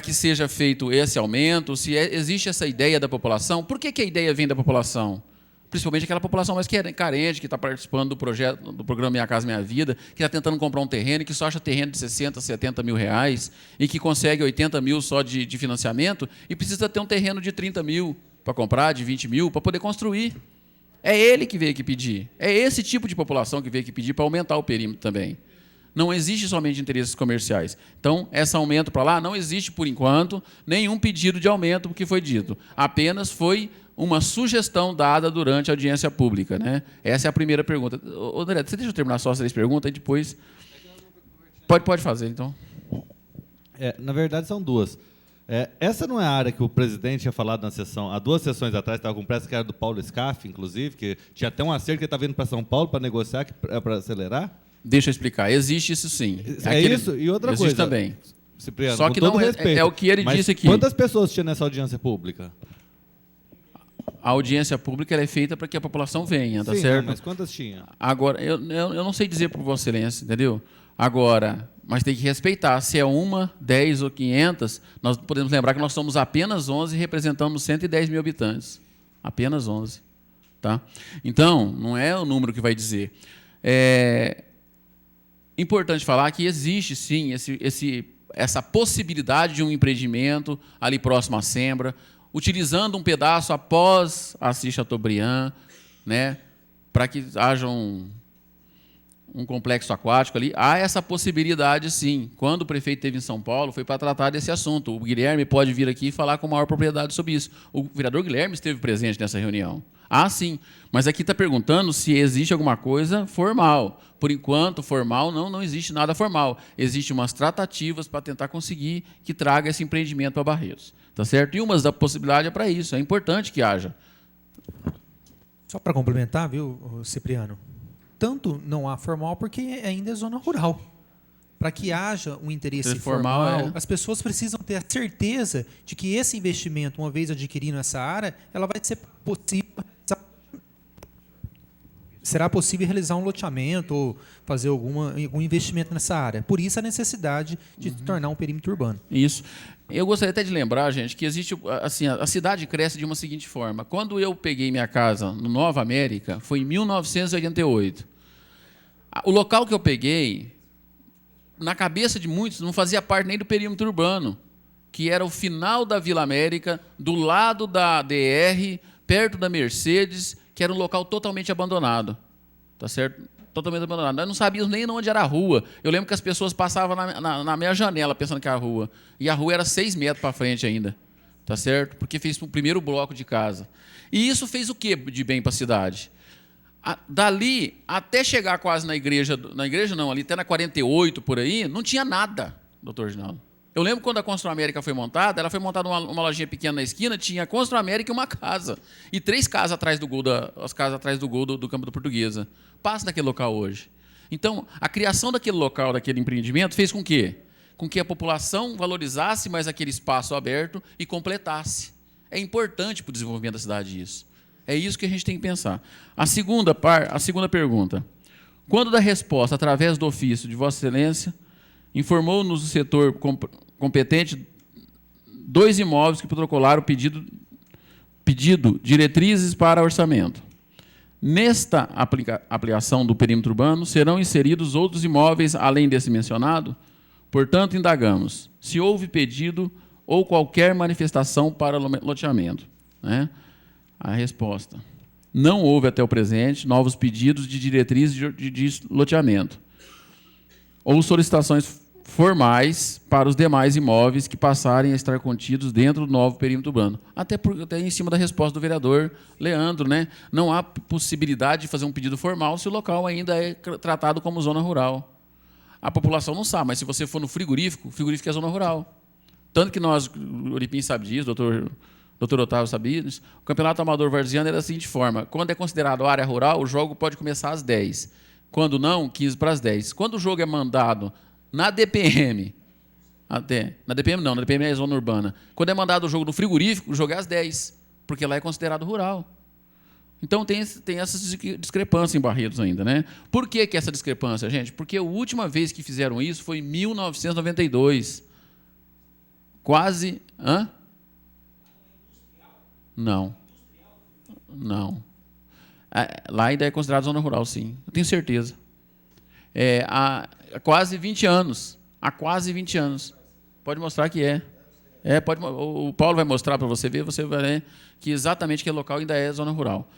que seja feito esse aumento, se existe essa ideia da população. Por que a ideia vem da população? Principalmente aquela população mais carente, que está participando do projeto, do programa Minha Casa Minha Vida, que está tentando comprar um terreno, que só acha terreno de 60, 70 mil reais, e que consegue 80 mil só de financiamento, e precisa ter um terreno de 30 mil para comprar, de 20 mil, para poder construir. É ele que veio aqui pedir. É esse tipo de população que veio aqui pedir para aumentar o perímetro também. Não existe somente interesses comerciais. Então, esse aumento para lá não existe, por enquanto, nenhum pedido de aumento que foi dito. Apenas foi uma sugestão dada durante a audiência pública, né? Essa é a primeira pergunta. André, você deixa eu terminar só as 3 perguntas e depois... Pode fazer, então. Na verdade, são 2. Essa não é a área que o presidente tinha falado na sessão. Há 2 sessões atrás, estava com pressa, que era do Paulo Scaff, inclusive, que tinha até um acerto que ele está vindo para São Paulo para negociar, para acelerar? Deixa eu explicar. Existe isso sim. Isso e outra existe coisa. Também. Cipriano, só que não é o que ele disse aqui. Quantas pessoas tinha nessa audiência pública? A audiência pública ela é feita para que a população venha, tá Sim, certo? Mas quantas tinha? Agora, eu não sei dizer por Vossa Excelência, entendeu? Agora, mas tem que respeitar. Se é 1, 10 ou 500, nós podemos lembrar que nós somos apenas 11 e representamos 110 mil habitantes. Apenas 11. Tá? Então, não é o número que vai dizer. Importante falar que existe, sim, essa possibilidade de um empreendimento ali próximo à Sembra, utilizando um pedaço após Assis Chateaubriand, né, para que haja um complexo aquático ali. Há essa possibilidade, sim. Quando o prefeito esteve em São Paulo, foi para tratar desse assunto. O Guilherme pode vir aqui e falar com maior propriedade sobre isso. O vereador Guilherme esteve presente nessa reunião. Sim. Mas aqui está perguntando se existe alguma coisa formal. Por enquanto, formal, não existe nada formal. Existem umas tratativas para tentar conseguir que traga esse empreendimento para Barretos. Tá certo? E uma das possibilidades é para isso. É importante que haja. Só para complementar, viu, Cipriano? Tanto não há formal porque ainda é zona rural. Para que haja um interesse formal, as pessoas precisam ter a certeza de que esse investimento, uma vez adquirindo essa área, ela vai ser possível será possível realizar um loteamento ou fazer algum investimento nessa área. Por isso a necessidade de tornar um perímetro urbano. Isso. Eu gostaria até de lembrar, gente, que existe assim, a cidade cresce de uma seguinte forma. Quando eu peguei minha casa no Nova América, foi em 1988. O local que eu peguei, na cabeça de muitos, não fazia parte nem do perímetro urbano, que era o final da Vila América, do lado da DR, perto da Mercedes, que era um local totalmente abandonado. Tá certo? Totalmente abandonado. Nós não sabíamos nem onde era a rua. Eu lembro que as pessoas passavam na minha janela pensando que era a rua. E a rua era 6 metros para frente ainda. Tá certo? Porque fez o primeiro bloco de casa. E isso fez o quê de bem para a cidade? Dali, até chegar quase na igreja não, ali até na 48, por aí, não tinha nada, doutor Reginaldo. Eu lembro quando a Constru América foi montada, ela foi montada uma lojinha pequena na esquina, tinha a Constru América e uma casa. E 3 casas atrás do gol, as casas atrás do gol do Campo da Portuguesa. Passa daquele local hoje. Então, a criação daquele local, daquele empreendimento, fez com que a população valorizasse mais aquele espaço aberto e completasse. É importante para o desenvolvimento da cidade isso. É isso que a gente tem que pensar. A segunda pergunta. Quando da resposta, através do ofício de Vossa Excelência, informou-nos o setor competente 2 imóveis que protocolaram pedido diretrizes para orçamento. Nesta aplicação do perímetro urbano, serão inseridos outros imóveis além desse mencionado? Portanto, indagamos se houve pedido ou qualquer manifestação para loteamento. Né? A resposta. Não houve até o presente novos pedidos de diretrizes de loteamento ou solicitações formais para os demais imóveis que passarem a estar contidos dentro do novo perímetro urbano. Até em cima da resposta do vereador Leandro, né? Não há possibilidade de fazer um pedido formal se o local ainda é tratado como zona rural. A população não sabe, mas se você for no frigorífico, o frigorífico é zona rural. Tanto que nós, o Oripim sabe disso, o doutor Otávio sabia disso, o Campeonato Amador Varziano era da seguinte forma: quando é considerado área rural, o jogo pode começar às 10. Quando não, 15 para as 10. Quando o jogo é mandado na DPM, na DPM é zona urbana. Quando é mandado o jogo no frigorífico, o jogo é às 10, porque lá é considerado rural. Então tem essa discrepância em Barretos ainda, né? Por que essa discrepância, gente? Porque a última vez que fizeram isso foi em 1992. Quase... Hã? Não. Lá ainda é considerado zona rural, sim. Eu tenho certeza. Há quase 20 anos. Há quase 20 anos. Pode mostrar que é. O Paulo vai mostrar para você ver, você vai ver que exatamente aquele local ainda é zona rural.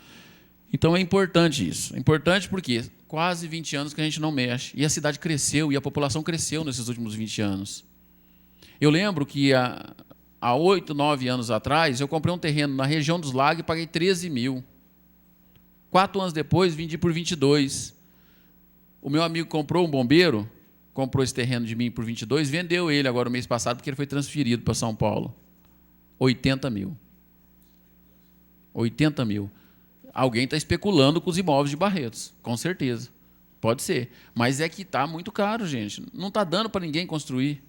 Então é importante isso. É importante porque quase 20 anos que a gente não mexe. E a cidade cresceu, e a população cresceu nesses últimos 20 anos. Eu lembro que há 8, 9 anos atrás, eu comprei um terreno na região dos Lagos e paguei 13 mil. 4 anos depois, vendi por 22. O meu amigo comprou um bombeiro, comprou esse terreno de mim por 22, vendeu ele agora no mês passado, porque ele foi transferido para São Paulo. 80 mil. 80 mil. Alguém está especulando com os imóveis de Barretos, com certeza. Pode ser. Mas é que está muito caro, gente. Não está dando para ninguém construir.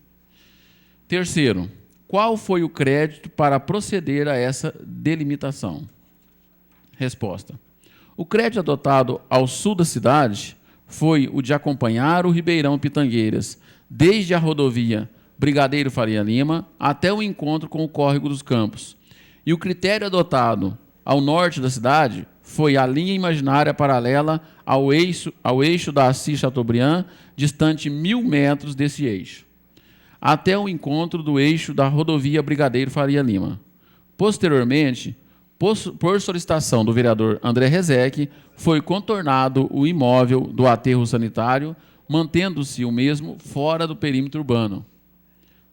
Terceiro, qual foi o crédito para proceder a essa delimitação? Resposta. O crédito adotado ao sul da cidade foi o de acompanhar o Ribeirão Pitangueiras, desde a rodovia Brigadeiro Faria Lima até o encontro com o Córrego dos Campos. E o critério adotado ao norte da cidade foi a linha imaginária paralela ao eixo da Assis Chateaubriand, distante 1.000 metros desse eixo, até o encontro do eixo da rodovia Brigadeiro Faria Lima. Posteriormente, por solicitação do vereador André Rezec, foi contornado o imóvel do aterro sanitário, mantendo-se o mesmo fora do perímetro urbano,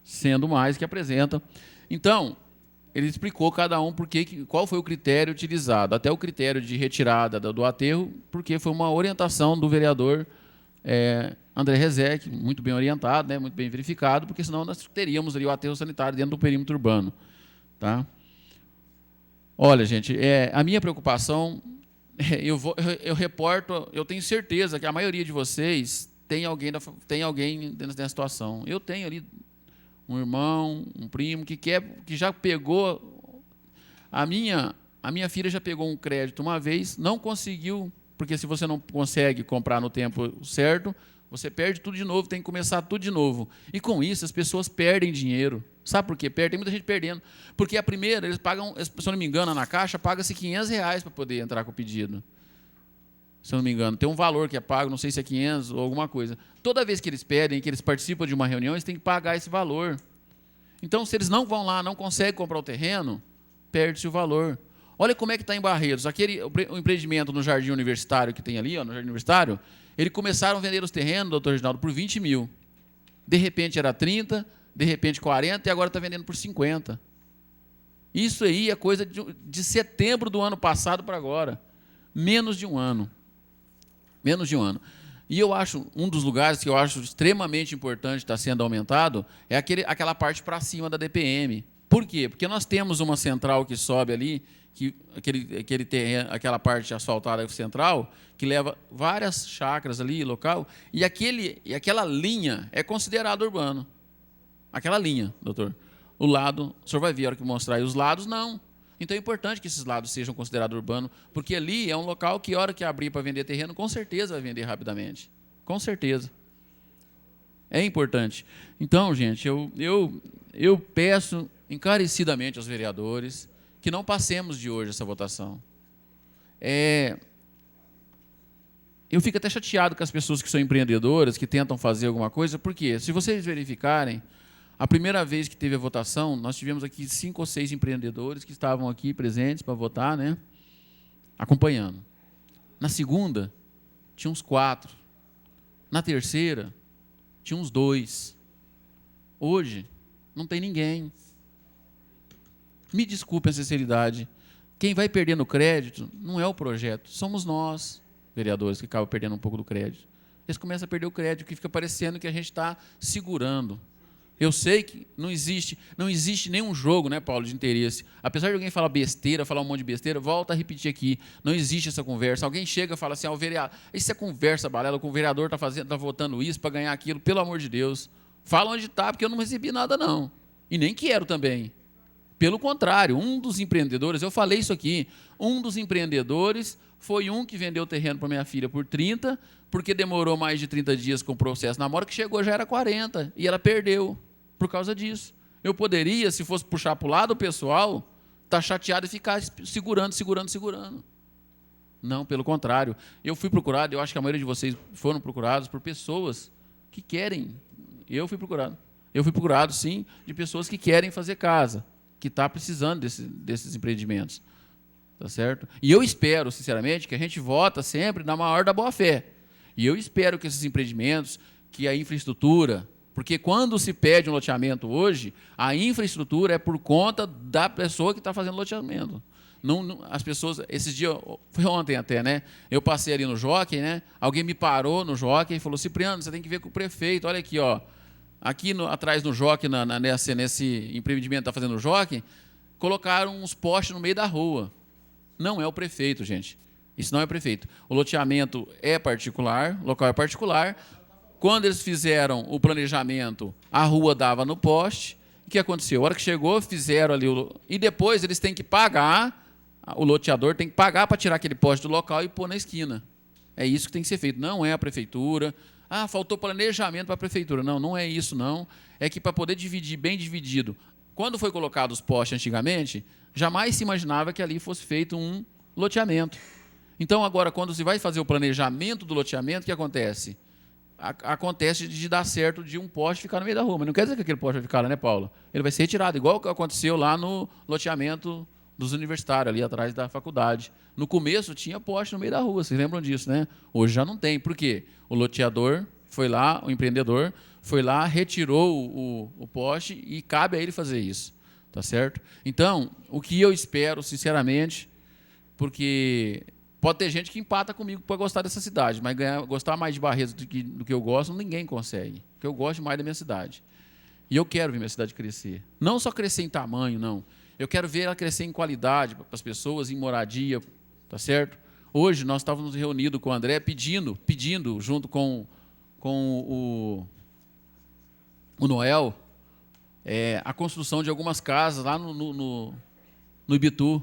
sendo mais que apresenta. Então, ele explicou cada um qual foi o critério utilizado, até o critério de retirada do aterro, porque foi uma orientação do vereador André Rezec, muito bem orientado, né, muito bem verificado, porque senão nós teríamos ali o aterro sanitário dentro do perímetro urbano. Tá? Olha, gente, a minha preocupação, eu reporto, eu tenho certeza que a maioria de vocês tem alguém dentro dessa situação. Eu tenho ali um irmão, um primo, que já pegou... A minha filha já pegou um crédito uma vez, não conseguiu porque se você não consegue comprar no tempo certo, você perde tudo de novo, tem que começar tudo de novo. E com isso, as pessoas perdem dinheiro. Sabe por quê? Tem muita gente perdendo. Porque a primeira, eles pagam, se eu não me engano, na Caixa, paga-se R$500 para poder entrar com o pedido. Se eu não me engano. Tem um valor que é pago, não sei se é 500 ou alguma coisa. Toda vez que eles pedem, que eles participam de uma reunião, eles têm que pagar esse valor. Então, se eles não vão lá, não conseguem comprar o terreno, perde-se o valor. Olha como é que está em Barretos. O empreendimento no Jardim Universitário que tem ali, ó, no Jardim Universitário, eles começaram a vender os terrenos, doutor Reginaldo, por 20 mil. De repente era 30, de repente 40, e agora está vendendo por 50. Isso aí é coisa de setembro do ano passado para agora. Menos de um ano. Menos de um ano. E eu acho, um dos lugares que eu acho extremamente importante estar sendo aumentado é aquela parte para cima da DPM. Por quê? Porque nós temos uma central que sobe ali, aquele terreno, aquela parte asfaltada central, que leva várias chácaras ali, local, e aquela linha é considerada urbano. Aquela linha, doutor. O lado, o senhor vai ver a hora que mostrar aí, os lados não. Então é importante que esses lados sejam considerados urbanos, porque ali é um local que, a hora que abrir para vender terreno, com certeza vai vender rapidamente. Com certeza. É importante. Então, gente, eu peço encarecidamente aos vereadores que não passemos de hoje essa votação. Eu fico até chateado com as pessoas que são empreendedoras, que tentam fazer alguma coisa, porque, se vocês verificarem, a primeira vez que teve a votação, nós tivemos aqui 5 ou 6 empreendedores que estavam aqui presentes para votar, né, acompanhando. Na segunda, tinha uns 4. Na terceira, tinha uns 2. Hoje, não tem ninguém. Me desculpe a sinceridade. Quem vai perdendo crédito não é o projeto, somos nós, vereadores, que acabam perdendo um pouco do crédito. Eles começam a perder o crédito, que fica parecendo que a gente está segurando. Eu sei que não existe nenhum jogo, né, Paulo, de interesse. Apesar de alguém falar besteira, falar um monte de besteira, volta a repetir aqui, não existe essa conversa. Alguém chega e fala assim, o vereador, isso é conversa, balela, o vereador está votando isso para ganhar aquilo, pelo amor de Deus. Fala onde está, porque eu não recebi nada, não. E nem quero também. Pelo contrário, um dos empreendedores, eu falei isso aqui, um dos empreendedores foi um que vendeu o terreno para minha filha por 30, porque demorou mais de 30 dias com o processo na hora que chegou já era 40, e ela perdeu por causa disso. Eu poderia, se fosse puxar para o lado pessoal, estar chateado e ficar segurando. Não, pelo contrário. Eu fui procurado, eu acho que a maioria de vocês foram procurados por pessoas que querem. Eu fui procurado, sim, de pessoas que querem fazer casa, que está precisando desses empreendimentos. Tá certo? E eu espero, sinceramente, que a gente vota sempre na maior da boa-fé. E eu espero que esses empreendimentos, que a infraestrutura, porque quando se pede um loteamento hoje, a infraestrutura é por conta da pessoa que está fazendo loteamento. As pessoas, esses dias, foi ontem até, né? Eu passei ali no Jockey, né? Alguém me parou no Jockey e falou, Cipriano, você tem que ver com o prefeito, olha aqui, ó. Aqui atrás no Jockey, nesse empreendimento que está fazendo o Jockey, colocaram uns postes no meio da rua. Não é o prefeito, gente. Isso não é o prefeito. O loteamento é particular, o local é particular. Quando eles fizeram o planejamento, a rua dava no poste. O que aconteceu? A hora que chegou, fizeram ali... E depois eles têm que pagar, o loteador tem que pagar para tirar aquele poste do local e pôr na esquina. É isso que tem que ser feito. Não é a prefeitura. Ah, faltou planejamento para a prefeitura. Não, não é isso, não. É que para poder dividir bem dividido. Quando foi colocado os postes antigamente, jamais se imaginava que ali fosse feito um loteamento. Então, agora, quando se vai fazer o planejamento do loteamento, o que acontece? Acontece de dar certo de um poste ficar no meio da rua. Mas não quer dizer que aquele poste vai ficar lá, né, Paulo? Ele vai ser retirado, igual que aconteceu lá no loteamento dos universitários, ali atrás da faculdade. No começo tinha poste no meio da rua, vocês lembram disso, né? Hoje já não tem. Por quê? O loteador foi lá, o empreendedor foi lá, retirou o poste e cabe a ele fazer isso. Tá certo? Então, o que eu espero, sinceramente, porque pode ter gente que empata comigo para gostar dessa cidade, mas gostar mais de Barretos do que eu gosto, ninguém consegue. Porque eu gosto mais da minha cidade. E eu quero ver minha cidade crescer. Não só crescer em tamanho, não. Eu quero ver ela crescer em qualidade para as pessoas, em moradia, tá certo? Hoje nós estávamos reunidos com o André pedindo junto com o Noel, a construção de algumas casas lá no Ibitu.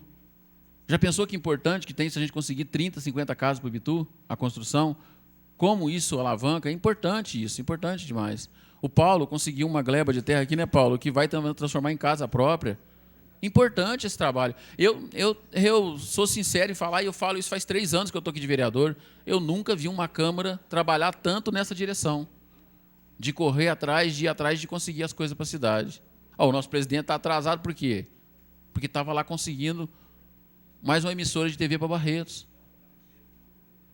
Já pensou que importante que tem se a gente conseguir 30, 50 casas para o Ibitu, a construção? Como isso alavanca? É importante isso, importante demais. O Paulo conseguiu uma gleba de terra aqui, né, Paulo, que vai transformar em casa própria. Importante esse trabalho. Eu sou sincero em falar, e eu falo isso faz 3 anos que eu estou aqui de vereador, eu nunca vi uma Câmara trabalhar tanto nessa direção, de correr atrás, de ir atrás de conseguir as coisas para a cidade. O nosso presidente está atrasado por quê? Porque estava lá conseguindo mais uma emissora de TV para Barretos.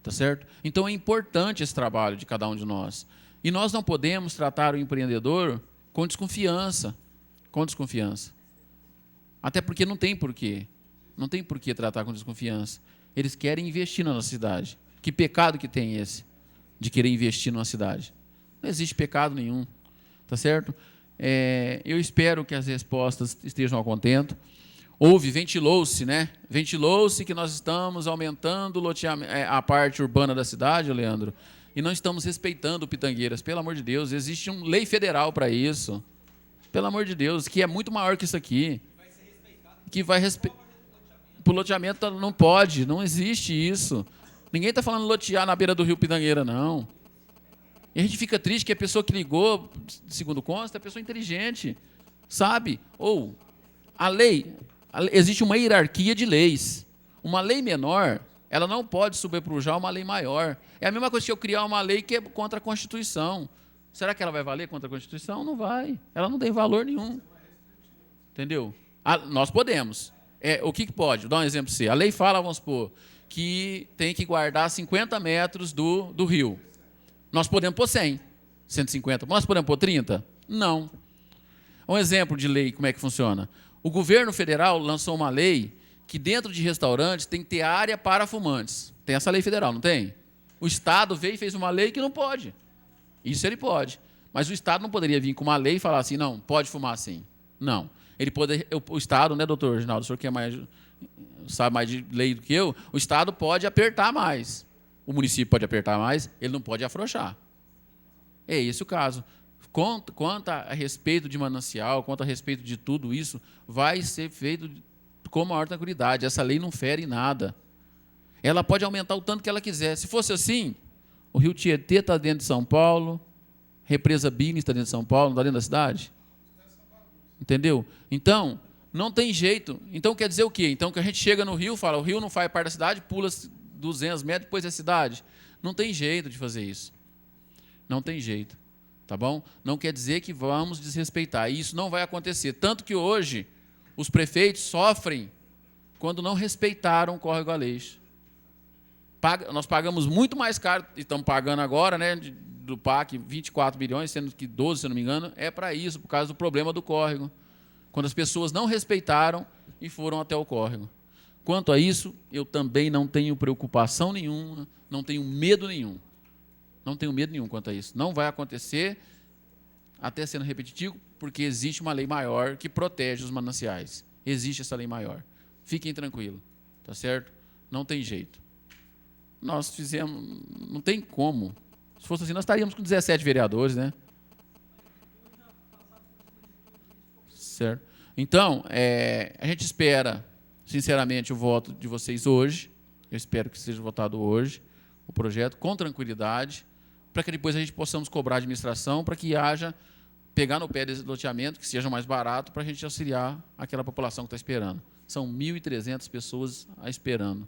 Tá certo? Então é importante esse trabalho de cada um de nós. E nós não podemos tratar o empreendedor com desconfiança. Com desconfiança. Até porque não tem porquê. Não tem porquê tratar com desconfiança. Eles querem investir na nossa cidade. Que pecado que tem esse, de querer investir numa cidade? Não existe pecado nenhum. Tá certo? Eu espero que as respostas estejam ao contento. Ventilou-se, né? Ventilou-se que nós estamos aumentando a parte urbana da cidade, Leandro, e não estamos respeitando o Pitangueiras. Pelo amor de Deus, existe uma lei federal para isso. Pelo amor de Deus, que é muito maior que isso aqui. Que vai respeitar. O loteamento não pode, não existe isso. Ninguém está falando lotear na beira do rio Pitangueira, não. E a gente fica triste que a pessoa que ligou, segundo consta, é pessoa inteligente, sabe? A lei... Existe uma hierarquia de leis. Uma lei menor, ela não pode sobrepujar uma lei maior. É a mesma coisa que eu criar uma lei que é contra a Constituição. Será que ela vai valer contra a Constituição? Não vai. Ela não tem valor nenhum. Entendeu? Nós podemos. O que pode? Vou dar um exemplo para você. A lei fala, vamos supor, que tem que guardar 50 metros do rio. Nós podemos pôr 100, 150. Nós podemos pôr 30? Não. Um exemplo de lei, como é que funciona? O governo federal lançou uma lei que dentro de restaurantes tem que ter área para fumantes. Tem essa lei federal, não tem? O Estado veio e fez uma lei que não pode. Isso ele pode. Mas o Estado não poderia vir com uma lei e falar assim, não, pode fumar assim. Não. O Estado, né, doutor Reginaldo, o senhor que sabe mais de lei do que eu, o Estado pode apertar mais. O município pode apertar mais, ele não pode afrouxar. É esse o caso. Quanto a respeito de manancial, quanto a respeito de tudo isso, vai ser feito com maior tranquilidade. Essa lei não fere em nada. Ela pode aumentar o tanto que ela quiser. Se fosse assim, o Rio Tietê está dentro de São Paulo, Represa Bini está dentro de São Paulo, não está dentro da cidade? Entendeu? Então, não tem jeito. Então, quer dizer o quê? Então, que a gente chega no Rio, fala, o Rio não faz parte da cidade, pula 200 metros, depois é cidade. Não tem jeito de fazer isso. Não tem jeito. Tá bom? Não quer dizer que vamos desrespeitar. E isso não vai acontecer. Tanto que hoje os prefeitos sofrem quando não respeitaram o córrego Aleixo. Nós pagamos muito mais caro, e estamos pagando agora, né, do PAC, 24 bilhões, sendo que 12, se não me engano, é para isso, por causa do problema do córrego. Quando as pessoas não respeitaram e foram até o córrego. Quanto a isso, eu também não tenho preocupação nenhuma, não tenho medo nenhum. Não tenho medo nenhum quanto a isso. Não vai acontecer, até sendo repetitivo, porque existe uma lei maior que protege os mananciais. Existe essa lei maior. Fiquem tranquilos, tá certo? Não tem jeito. Nós fizemos... Não tem como. Se fosse assim, nós estaríamos com 17 vereadores, né? Certo? Então, a gente espera, sinceramente, o voto de vocês hoje. Eu espero que seja votado hoje o projeto, com tranquilidade, para que depois a gente possamos cobrar a administração, para que haja, pegar no pé desse loteamento, que seja mais barato, para a gente auxiliar aquela população que está esperando. São 1.300 pessoas esperando.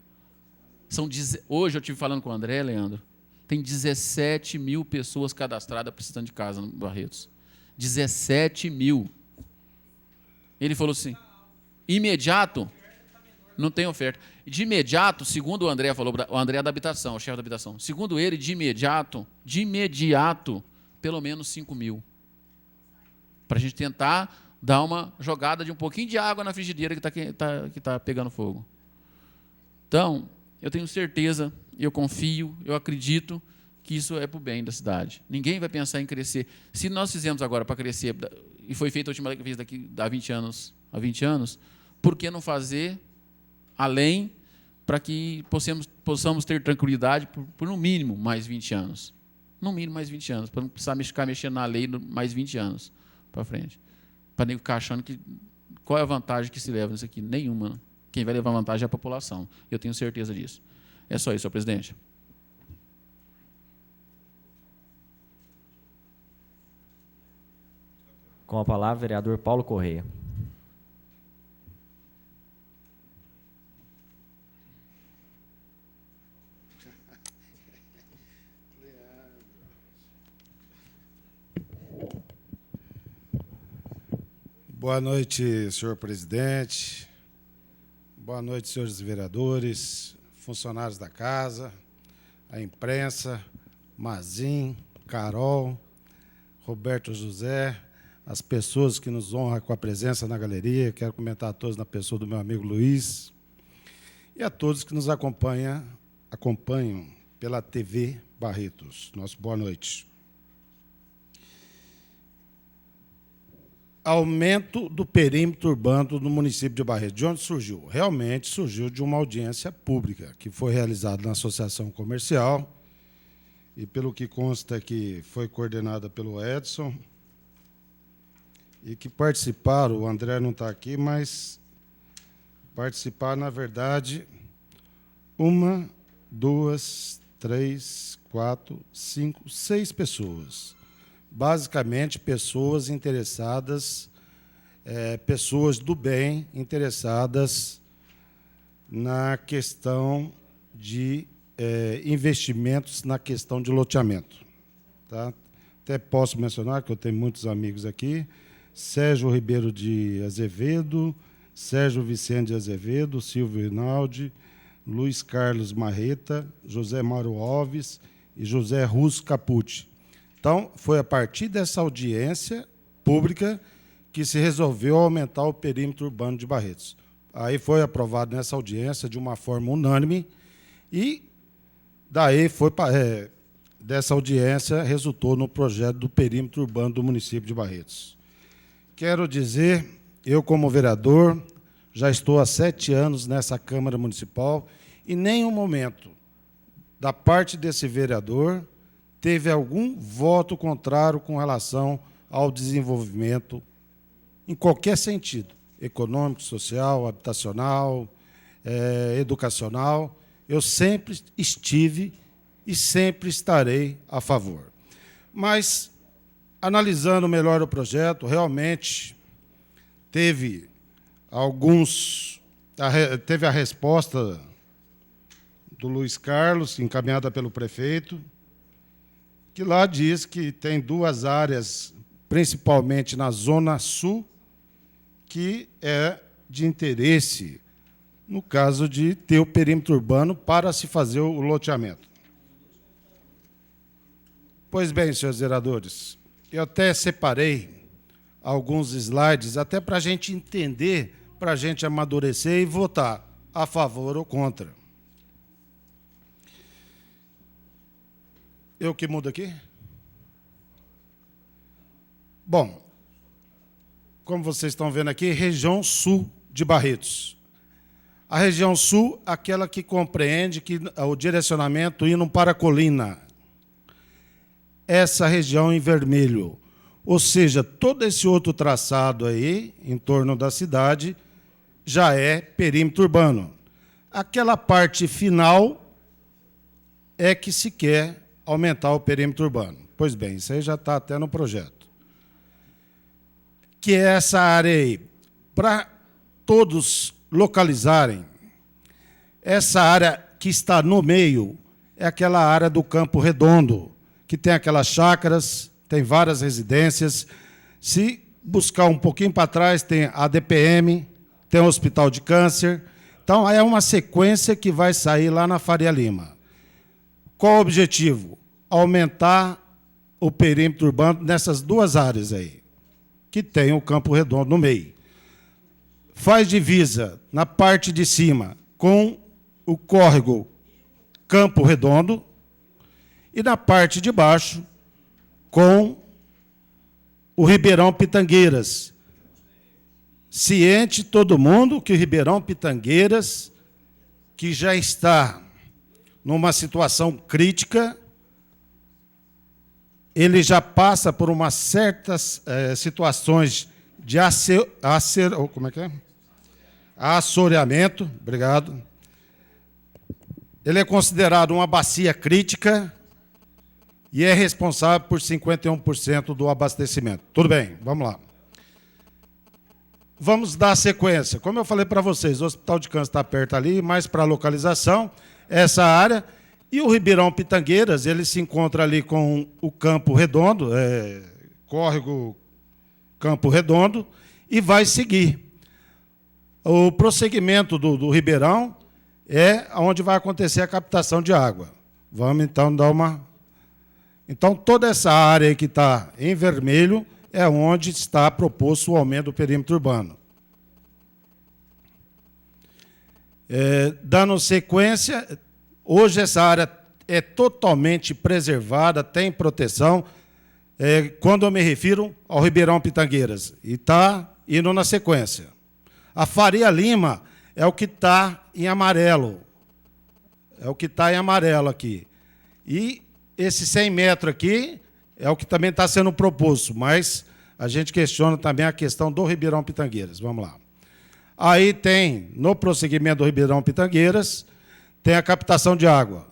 Hoje eu estive falando com o André, Leandro, tem 17 mil pessoas cadastradas precisando de casa no Barretos. 17 mil. Ele falou assim, imediato, não tem oferta. De imediato, segundo o André falou, o André é da habitação, o chefe da habitação, segundo ele, de imediato, pelo menos 5 mil. Para a gente tentar dar uma jogada de um pouquinho de água na frigideira que tá pegando fogo. Então, eu tenho certeza, eu confio, eu acredito que isso é para o bem da cidade. Ninguém vai pensar em crescer. Se nós fizemos agora para crescer, e foi feito a última vez daqui há 20 anos, por que não fazer além para que possamos ter tranquilidade por no mínimo mais 20 anos? No mínimo mais 20 anos, para não precisar ficar mexendo na lei mais 20 anos para frente. Para nem ficar achando que... Qual é a vantagem que se leva nisso aqui? Nenhuma. Quem vai levar vantagem é a população. Eu tenho certeza disso. É só isso, senhor presidente. Com a palavra, vereador Paulo Correia. Boa noite, senhor presidente. Boa noite, senhores vereadores, funcionários da casa, a imprensa, Mazin, Carol, Roberto José, as pessoas que nos honram com a presença na galeria. Quero comentar a todos na pessoa do meu amigo Luiz e a todos que nos acompanham pela TV Barretos. Nosso boa noite. Aumento do perímetro urbano no município de Barretos. De onde surgiu? Realmente surgiu de uma audiência pública que foi realizada na Associação Comercial e, pelo que consta, que foi coordenada pelo Edson e que participaram, o André não está aqui, mas participaram, na verdade, 1, 2, 3, 4, 5, 6 pessoas. Basicamente, pessoas interessadas, pessoas do bem interessadas na questão de investimentos na questão de loteamento. Tá? Até posso mencionar que eu tenho muitos amigos aqui, Sérgio Ribeiro de Azevedo, Sérgio Vicente de Azevedo, Silvio Rinaldi, Luiz Carlos Marreta, José Mauro Alves e José Russo Capucci. Então, foi a partir dessa audiência pública que se resolveu aumentar o perímetro urbano de Barretos. Aí foi aprovado nessa audiência de uma forma unânime e daí dessa audiência resultou no projeto do perímetro urbano do município de Barretos. Quero dizer, eu como vereador, já estou há 7 anos nessa Câmara Municipal e em nenhum momento da parte desse vereador teve algum voto contrário com relação ao desenvolvimento em qualquer sentido, econômico, social, habitacional, educacional. Eu sempre estive e sempre estarei a favor. Mas, analisando melhor o projeto, realmente teve a resposta do Luiz Carlos, encaminhada pelo prefeito, que lá diz que tem 2 áreas, principalmente na Zona Sul, que é de interesse, no caso de ter o perímetro urbano para se fazer o loteamento. Pois bem, senhores vereadores, eu até separei alguns slides, até para a gente entender, para a gente amadurecer e votar a favor ou contra. Eu que mudo aqui? Bom, como vocês estão vendo aqui, região sul de Barretos. A região sul, aquela que compreende que o direcionamento indo para a colina. Essa região em vermelho. Ou seja, todo esse outro traçado aí, em torno da cidade, já é perímetro urbano. Aquela parte final é que se quer aumentar o perímetro urbano. Pois bem, isso aí já está até no projeto. Que é essa área aí. Para todos localizarem, essa área que está no meio é aquela área do Campo Redondo, que tem aquelas chácaras, tem várias residências. Se buscar um pouquinho para trás, tem a DPM, tem o Hospital de Câncer. Então, é uma sequência que vai sair lá na Faria Lima. Qual o objetivo? Aumentar o perímetro urbano nessas 2 áreas aí, que tem o Campo Redondo no meio. Faz divisa na parte de cima com o córrego Campo Redondo e na parte de baixo com o Ribeirão Pitangueiras. Ciente todo mundo que o Ribeirão Pitangueiras, que já está numa situação crítica, ele já passa por umas certas situações de assoreamento, obrigado. Ele é considerado uma bacia crítica e é responsável por 51% do abastecimento. Tudo bem, vamos lá. Vamos dar sequência. Como eu falei para vocês, o Hospital de Câncer está perto ali, mais para a localização, essa área. E o Ribeirão Pitangueiras, ele se encontra ali com o Campo Redondo, córrego Campo Redondo, e vai seguir. O prosseguimento do Ribeirão é onde vai acontecer a captação de água. Vamos, então, dar uma... Então, toda essa área que está em vermelho é onde está proposto o aumento do perímetro urbano. Dando sequência, hoje essa área é totalmente preservada, tem proteção, quando eu me refiro ao Ribeirão Pitangueiras, e está indo na sequência. A Faria Lima é o que está em amarelo. É o que está em amarelo aqui. E esse 100 metros aqui é o que também está sendo proposto, mas a gente questiona também a questão do Ribeirão Pitangueiras. Vamos lá. Aí tem, no prosseguimento do Ribeirão Pitangueiras, tem a captação de água.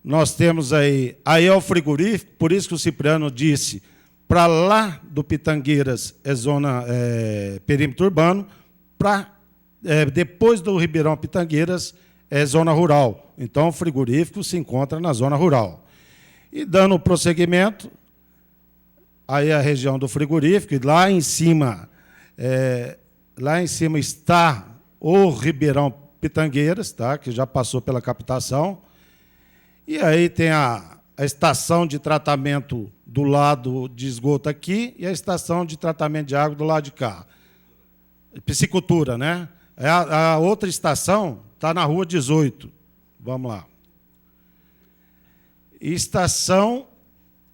Nós temos aí é o frigorífico, por isso que o Cipriano disse, para lá do Pitangueiras é zona perímetro urbano, para depois do Ribeirão Pitangueiras é zona rural. Então, o frigorífico se encontra na zona rural. E dando prosseguimento, aí a região do frigorífico, e lá em cima está o Ribeirão Pitangueiras, tá, que já passou pela captação. E aí tem a estação de tratamento do lado de esgoto aqui e a estação de tratamento de água do lado de cá. Piscicultura, né? A outra estação está na Rua 18. Vamos lá. Estação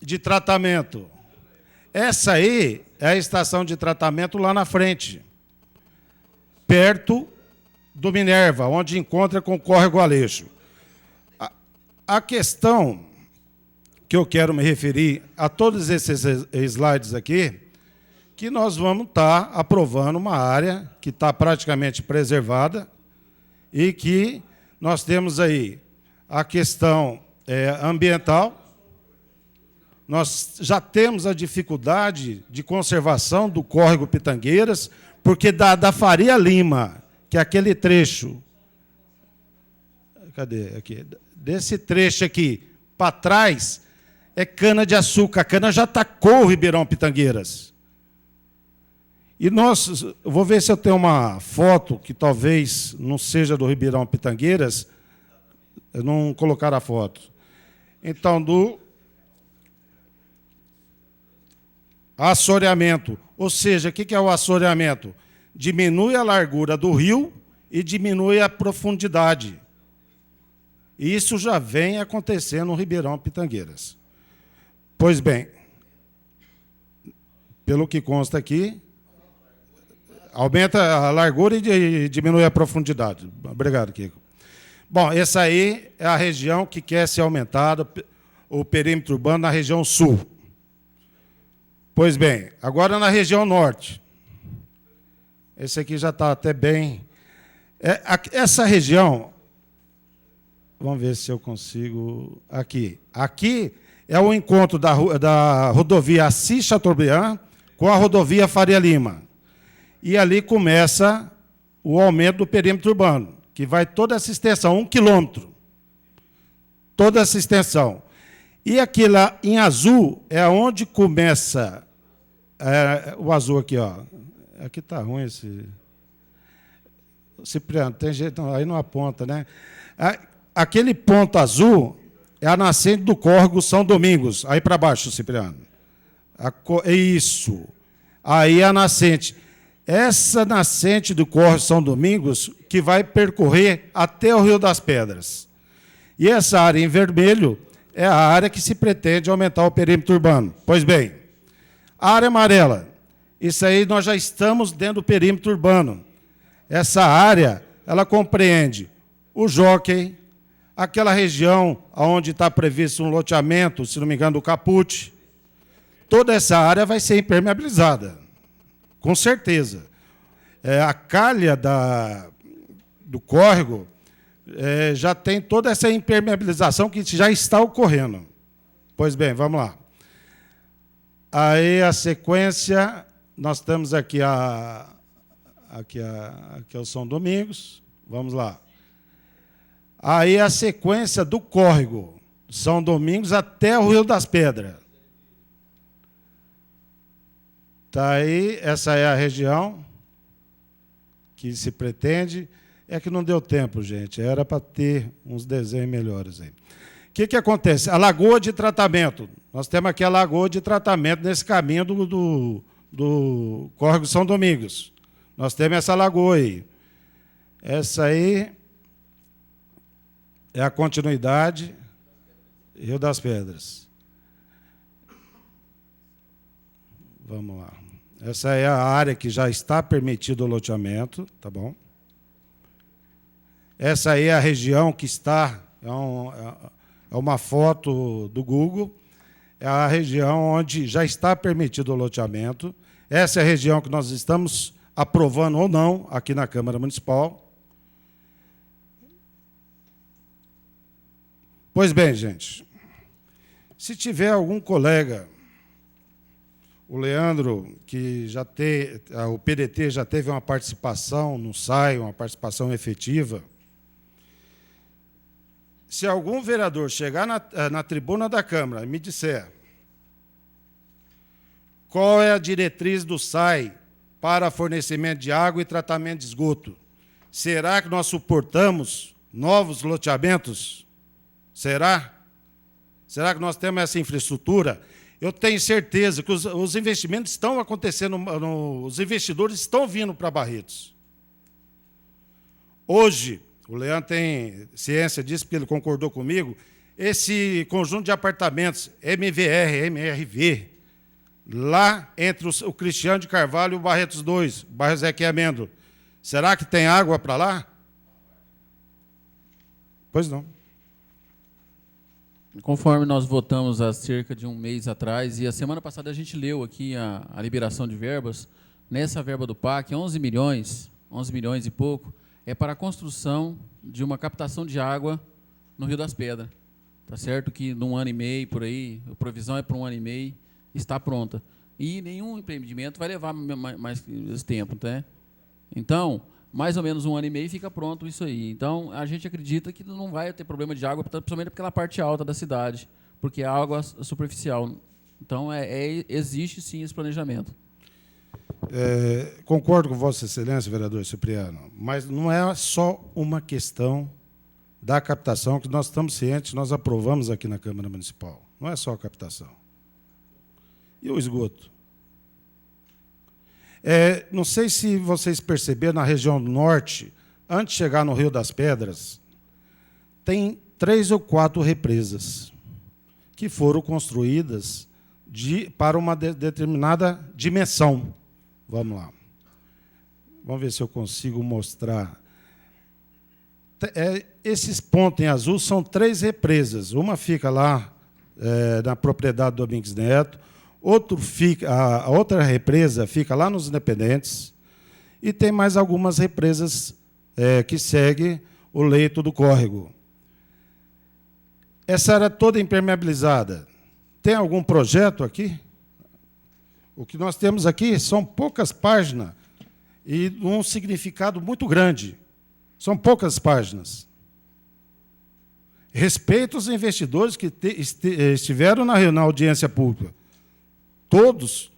de tratamento. Essa aí é a estação de tratamento lá na frente, perto do Minerva, onde encontra com o córrego Aleixo. A questão que eu quero me referir a todos esses slides aqui, que nós vamos estar aprovando uma área que está praticamente preservada e que nós temos aí a questão ambiental. Nós já temos a dificuldade de conservação do córrego Pitangueiras, porque da Faria Lima, que é aquele trecho... Cadê? Aqui. Desse trecho aqui para trás é cana-de-açúcar. A cana já atacou o Ribeirão Pitangueiras. E eu vou ver se eu tenho uma foto que talvez não seja do Ribeirão Pitangueiras. Eu não colocar a foto. Então, do assoreamento. Ou seja, o que é o assoreamento? Diminui a largura do rio e diminui a profundidade. Isso já vem acontecendo no Ribeirão Pitangueiras. Pois bem, pelo que consta aqui, aumenta a largura e diminui a profundidade. Obrigado, Kiko. Bom, essa aí é a região que quer ser aumentada, o perímetro urbano na região sul. Pois bem, agora na região norte. Esse aqui já está até bem... essa região... Vamos ver se eu consigo... Aqui. Aqui é o encontro da rodovia Assis Chateaubriand com a rodovia Faria Lima. E ali começa o aumento do perímetro urbano, que vai toda essa extensão, 1 quilômetro. Toda essa extensão. E aqui lá em azul é onde começa... o azul aqui, ó. Aqui está ruim esse... Cipriano, tem jeito... Não, aí não aponta, né? Aquele ponto azul é a nascente do córrego São Domingos. Aí para baixo, Cipriano. Isso. Aí a nascente. Essa nascente do córrego São Domingos que vai percorrer até o Rio das Pedras. E essa área em vermelho é a área que se pretende aumentar o perímetro urbano. Pois bem, a área amarela, isso aí nós já estamos dentro do perímetro urbano. Essa área, ela compreende o Jockey, aquela região onde está previsto um loteamento, se não me engano, do Caput. Toda essa área vai ser impermeabilizada, com certeza. a calha do córrego já tem toda essa impermeabilização que já está ocorrendo. Pois bem, vamos lá. Aí a sequência, nós temos aqui aqui é o São Domingos. Vamos lá. Aí a sequência do córrego, São Domingos até o Rio das Pedras. Tá aí, essa é a região que se pretende. É que não deu tempo, gente. Era para ter uns desenhos melhores aí. O que acontece? A lagoa de tratamento. Nós temos aqui a lagoa de tratamento nesse caminho do córrego São Domingos. Nós temos essa lagoa aí. Essa aí é a continuidade Rio das Pedras. Vamos lá. Essa é a área que já está permitido o loteamento, tá bom? Essa aí é a região que está, é uma foto do Google, é a região onde já está permitido o loteamento. Essa é a região que nós estamos aprovando ou não aqui na Câmara Municipal. Pois bem, gente, se tiver algum colega, o Leandro, que o PDT já teve uma participação no SAI, uma participação efetiva, se algum vereador chegar na tribuna da Câmara e me disser qual é a diretriz do SAI para fornecimento de água e tratamento de esgoto, será que nós suportamos novos loteamentos? Será? Será que nós temos essa infraestrutura? Eu tenho certeza que os investimentos estão acontecendo, os investidores estão vindo para Barretos. Hoje, o Leandro tem ciência disso, porque ele concordou comigo, esse conjunto de apartamentos MVR, MRV, lá entre o Cristiano de Carvalho e o Barretos 2, o bairro Zequinha Amêndola, será que tem água para lá? Pois não. Conforme nós votamos há cerca de um mês atrás, e a semana passada a gente leu aqui a liberação de verbas, nessa verba do PAC, 11 milhões e pouco, é para a construção de uma captação de água no Rio das Pedras. Tá certo que num ano e meio, por aí, a provisão é para um ano e meio, está pronta. E nenhum empreendimento vai levar mais esse tempo, né? Então, mais ou menos um ano e meio fica pronto isso aí. Então, a gente acredita que não vai ter problema de água, principalmente naquela parte alta da cidade, porque é água superficial. Então, existe sim esse planejamento. Concordo com Vossa Excelência, vereador Cipriano, mas não é só uma questão da captação, que nós estamos cientes, nós aprovamos aqui na Câmara Municipal. Não é só a captação. E o esgoto? Não sei se vocês perceberam, na região do norte, antes de chegar no Rio das Pedras, tem 3 ou 4 represas que foram construídas para uma determinada dimensão. Vamos lá. Vamos ver se eu consigo mostrar. Esses pontos em azul são 3 represas. Uma fica lá na propriedade do Domingos Neto, a outra represa fica lá nos Independentes, e tem mais algumas represas que seguem o leito do córrego. Essa área toda impermeabilizada. Tem algum projeto aqui? O que nós temos aqui são poucas páginas e um significado muito grande. São poucas páginas. Respeito aos investidores que estiveram na audiência pública. Todos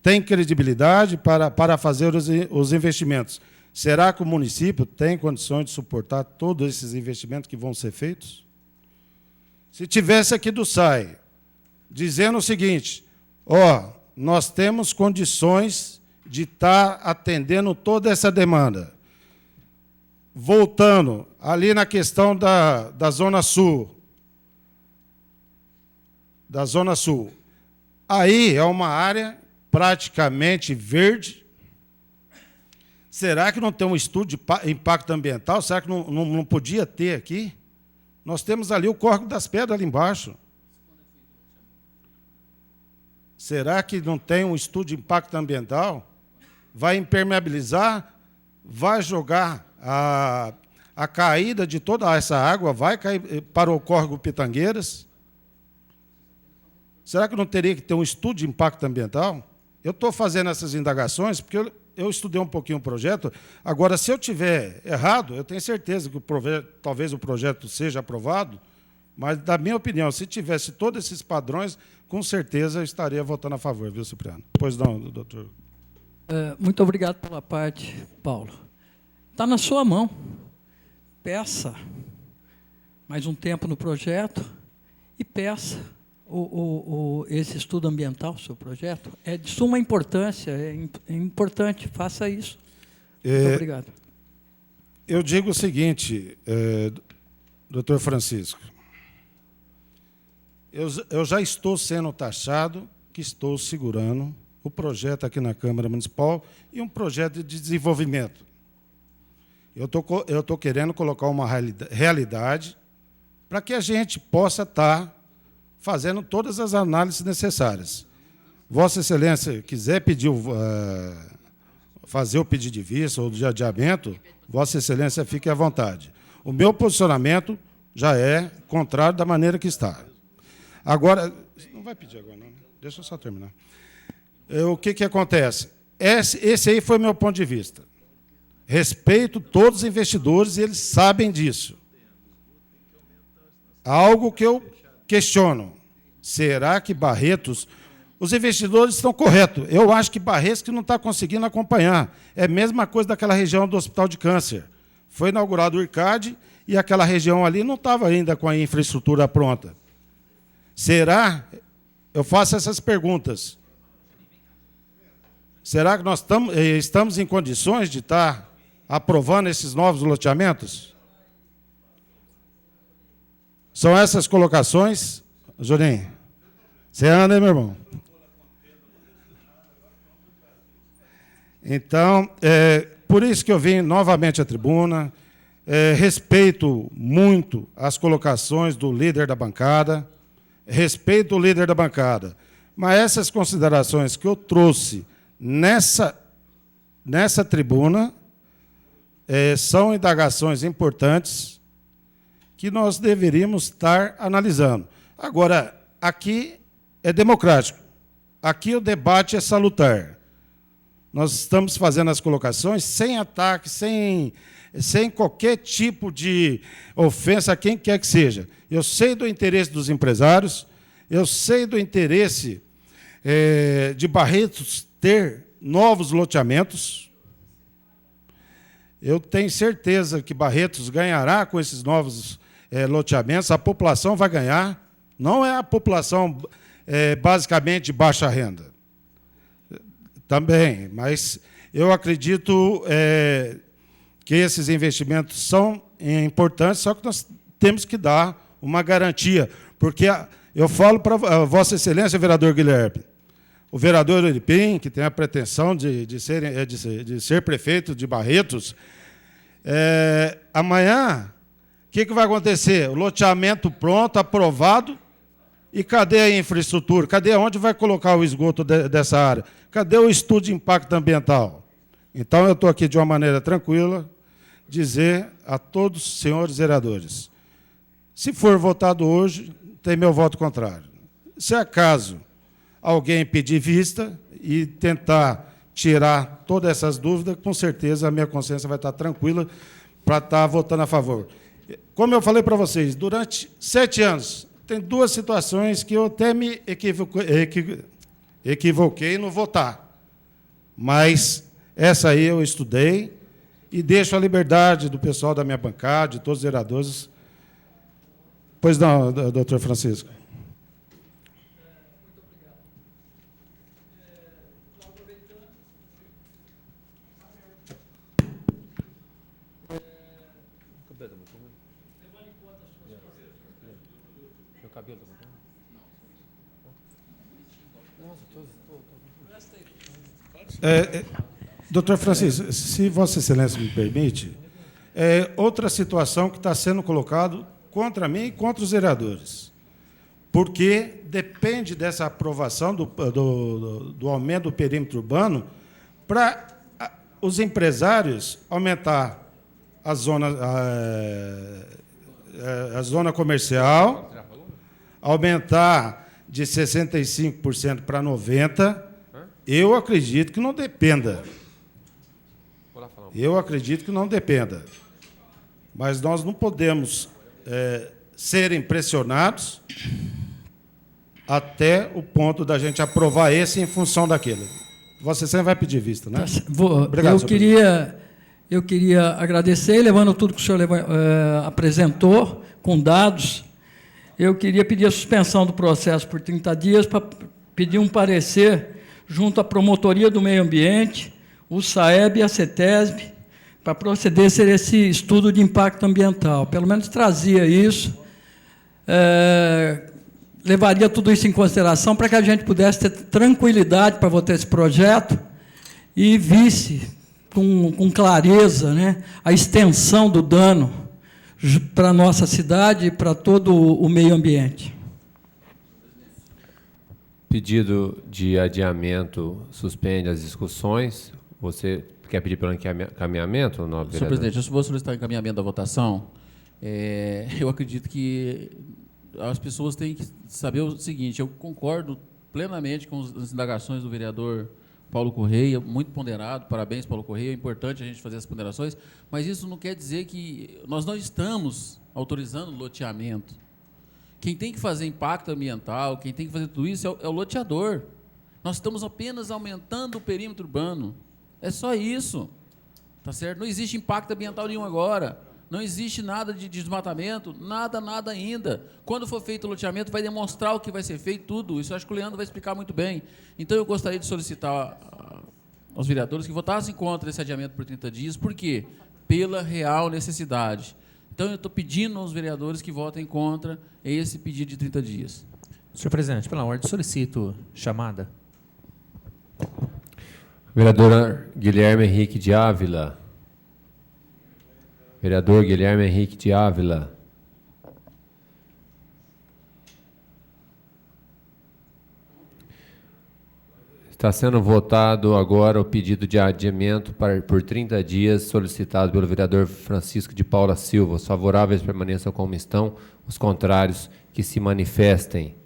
têm credibilidade para fazer os investimentos. Será que o município tem condições de suportar todos esses investimentos que vão ser feitos? Se tivesse aqui do SAI, dizendo o seguinte, nós temos condições de estar atendendo toda essa demanda. Voltando, ali na questão da Zona Sul. Da Zona Sul. Aí é uma área praticamente verde. Será que não tem um estudo de impacto ambiental? Será que não podia ter aqui? Nós temos ali o Córrego das Pedras ali embaixo. Será que não tem um estudo de impacto ambiental? vai impermeabilizar, vai jogar a caída de toda essa água, vai cair para o córrego Pitangueiras? Será que não teria que ter um estudo de impacto ambiental? Eu estou fazendo essas indagações porque eu estudei um pouquinho o projeto. Agora, se eu tiver errado, eu tenho certeza que talvez o projeto seja aprovado, mas, da minha opinião, se tivesse todos esses padrões, com certeza eu estaria votando a favor, viu, Cipriano? Pois não, doutor. Muito obrigado pela parte, Paulo. Está na sua mão. Peça mais um tempo no projeto e peça esse estudo ambiental, seu projeto. É de suma importância, é importante, faça isso. Muito obrigado. Eu digo o seguinte, doutor Francisco, eu já estou sendo taxado que estou segurando o projeto aqui na Câmara Municipal e um projeto de desenvolvimento. Eu estou querendo colocar uma realidade para que a gente possa estar fazendo todas as análises necessárias. Vossa Excelência quiser pedir, fazer o pedido de vista ou de adiamento, Vossa Excelência fique à vontade. O meu posicionamento já é contrário da maneira que está. Agora, não vai pedir agora, não, né? Deixa eu só terminar. O que acontece? Esse aí foi o meu ponto de vista. Respeito todos os investidores e eles sabem disso. Algo que eu questiono. Será que Barretos... Os investidores estão corretos. Eu acho que Barretos que não está conseguindo acompanhar. É a mesma coisa daquela região do Hospital de Câncer. Foi inaugurado o IRCAD e aquela região ali não estava ainda com a infraestrutura pronta. Será? Eu faço essas perguntas. Será que nós estamos em condições de estar aprovando esses novos loteamentos? São essas colocações. Juninho, você anda, hein, meu irmão? Então, por isso que eu vim novamente à tribuna, respeito muito as colocações do líder da bancada, mas essas considerações que eu trouxe nessa tribuna são indagações importantes que nós deveríamos estar analisando. Agora, aqui é democrático. Aqui o debate é salutar. Nós estamos fazendo as colocações sem ataque, sem qualquer tipo de ofensa a quem quer que seja. Eu sei do interesse dos empresários, eu sei do interesse de Barretos ter novos loteamentos. Eu tenho certeza que Barretos ganhará com esses novos loteamentos, a população vai ganhar. Não é a população basicamente de baixa renda. Também, mas eu acredito que esses investimentos são importantes, só que nós temos que dar uma garantia. Porque eu falo para Vossa Excelência, vereador Guilherme, o vereador Uripim, que tem a pretensão de ser prefeito de Barretos, amanhã, o que vai acontecer? O loteamento pronto, aprovado, e cadê a infraestrutura? Cadê onde vai colocar o esgoto dessa área? Cadê o estudo de impacto ambiental? Então, eu estou aqui de uma maneira tranquila, dizer a todos os senhores vereadores, se for votado hoje, tem meu voto contrário. Se acaso alguém pedir vista e tentar tirar todas essas dúvidas, com certeza a minha consciência vai estar tranquila para estar votando a favor. Como eu falei para vocês, durante 7 anos, tem 2 situações que eu até me equivoquei no votar. Mas essa aí eu estudei e deixo a liberdade do pessoal da minha bancada, de todos os vereadores. Pois não, doutor Francisco. Doutor Francisco, se Vossa Excelência me permite, outra situação que está sendo colocada contra mim e contra os vereadores, porque depende dessa aprovação do aumento do perímetro urbano para os empresários aumentar a zona comercial, aumentar de 65% para 90%, eu acredito que não dependa. Eu acredito que não dependa. Mas nós não podemos ser impressionados até o ponto da gente aprovar esse em função daquele. Você sempre vai pedir vista, né? Obrigado, eu queria agradecer, levando tudo que o senhor apresentou, com dados. Eu queria pedir a suspensão do processo por 30 dias para pedir um parecer junto à Promotoria do Meio Ambiente, o SAEB e a CETESB, para proceder a esse estudo de impacto ambiental. Pelo menos trazia isso, levaria tudo isso em consideração para que a gente pudesse ter tranquilidade para votar esse projeto e visse com clareza, né, a extensão do dano para a nossa cidade e para todo o meio ambiente. Pedido de adiamento suspende as discussões. Você quer pedir pelo encaminhamento, nobre vereador? Senhor presidente, eu vou solicitar o encaminhamento da votação. Eu acredito que as pessoas têm que saber o seguinte: eu concordo plenamente com as indagações do vereador Paulo Correia, muito ponderado, parabéns, Paulo Correia, é importante a gente fazer as ponderações, mas isso não quer dizer que nós não estamos autorizando loteamento. Quem tem que fazer impacto ambiental, quem tem que fazer tudo isso é o loteador. Nós estamos apenas aumentando o perímetro urbano. É só isso. Tá certo? Não existe impacto ambiental nenhum agora. Não existe nada de desmatamento, nada ainda. Quando for feito o loteamento, vai demonstrar o que vai ser feito, tudo. Isso eu acho que o Leandro vai explicar muito bem. Então, eu gostaria de solicitar aos vereadores que votassem contra esse adiamento por 30 dias. Por quê? Pela real necessidade. Então, eu estou pedindo aos vereadores que votem contra esse pedido de 30 dias. Senhor presidente, pela ordem, solicito chamada. Vereador Guilherme Henrique de Ávila. Vereador Guilherme Henrique de Ávila. Está sendo votado agora o pedido de adiamento por 30 dias solicitado pelo vereador Francisco de Paula Silva. Os favoráveis permaneçam como estão, os contrários que se manifestem.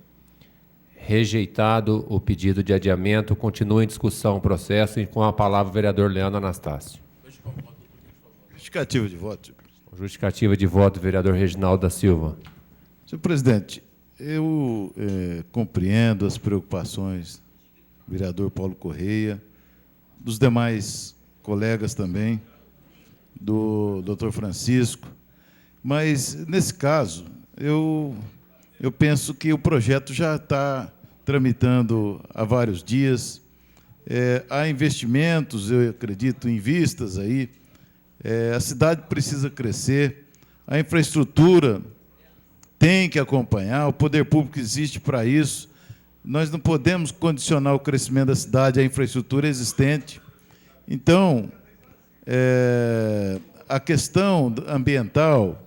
Rejeitado o pedido de adiamento, continua em discussão o processo e com a palavra o vereador Leandro Anastácio. Justificativa de voto. Justificativa de voto, vereador Reginaldo da Silva. Senhor presidente, eu compreendo as preocupações do vereador Paulo Correia, dos demais colegas também, do doutor Francisco, mas, nesse caso, eu penso que o projeto já está tramitando há vários dias. Há investimentos, eu acredito, em vistas aí. A cidade precisa crescer, a infraestrutura tem que acompanhar, o poder público existe para isso. Nós não podemos condicionar o crescimento da cidade à infraestrutura existente. Então, a questão ambiental,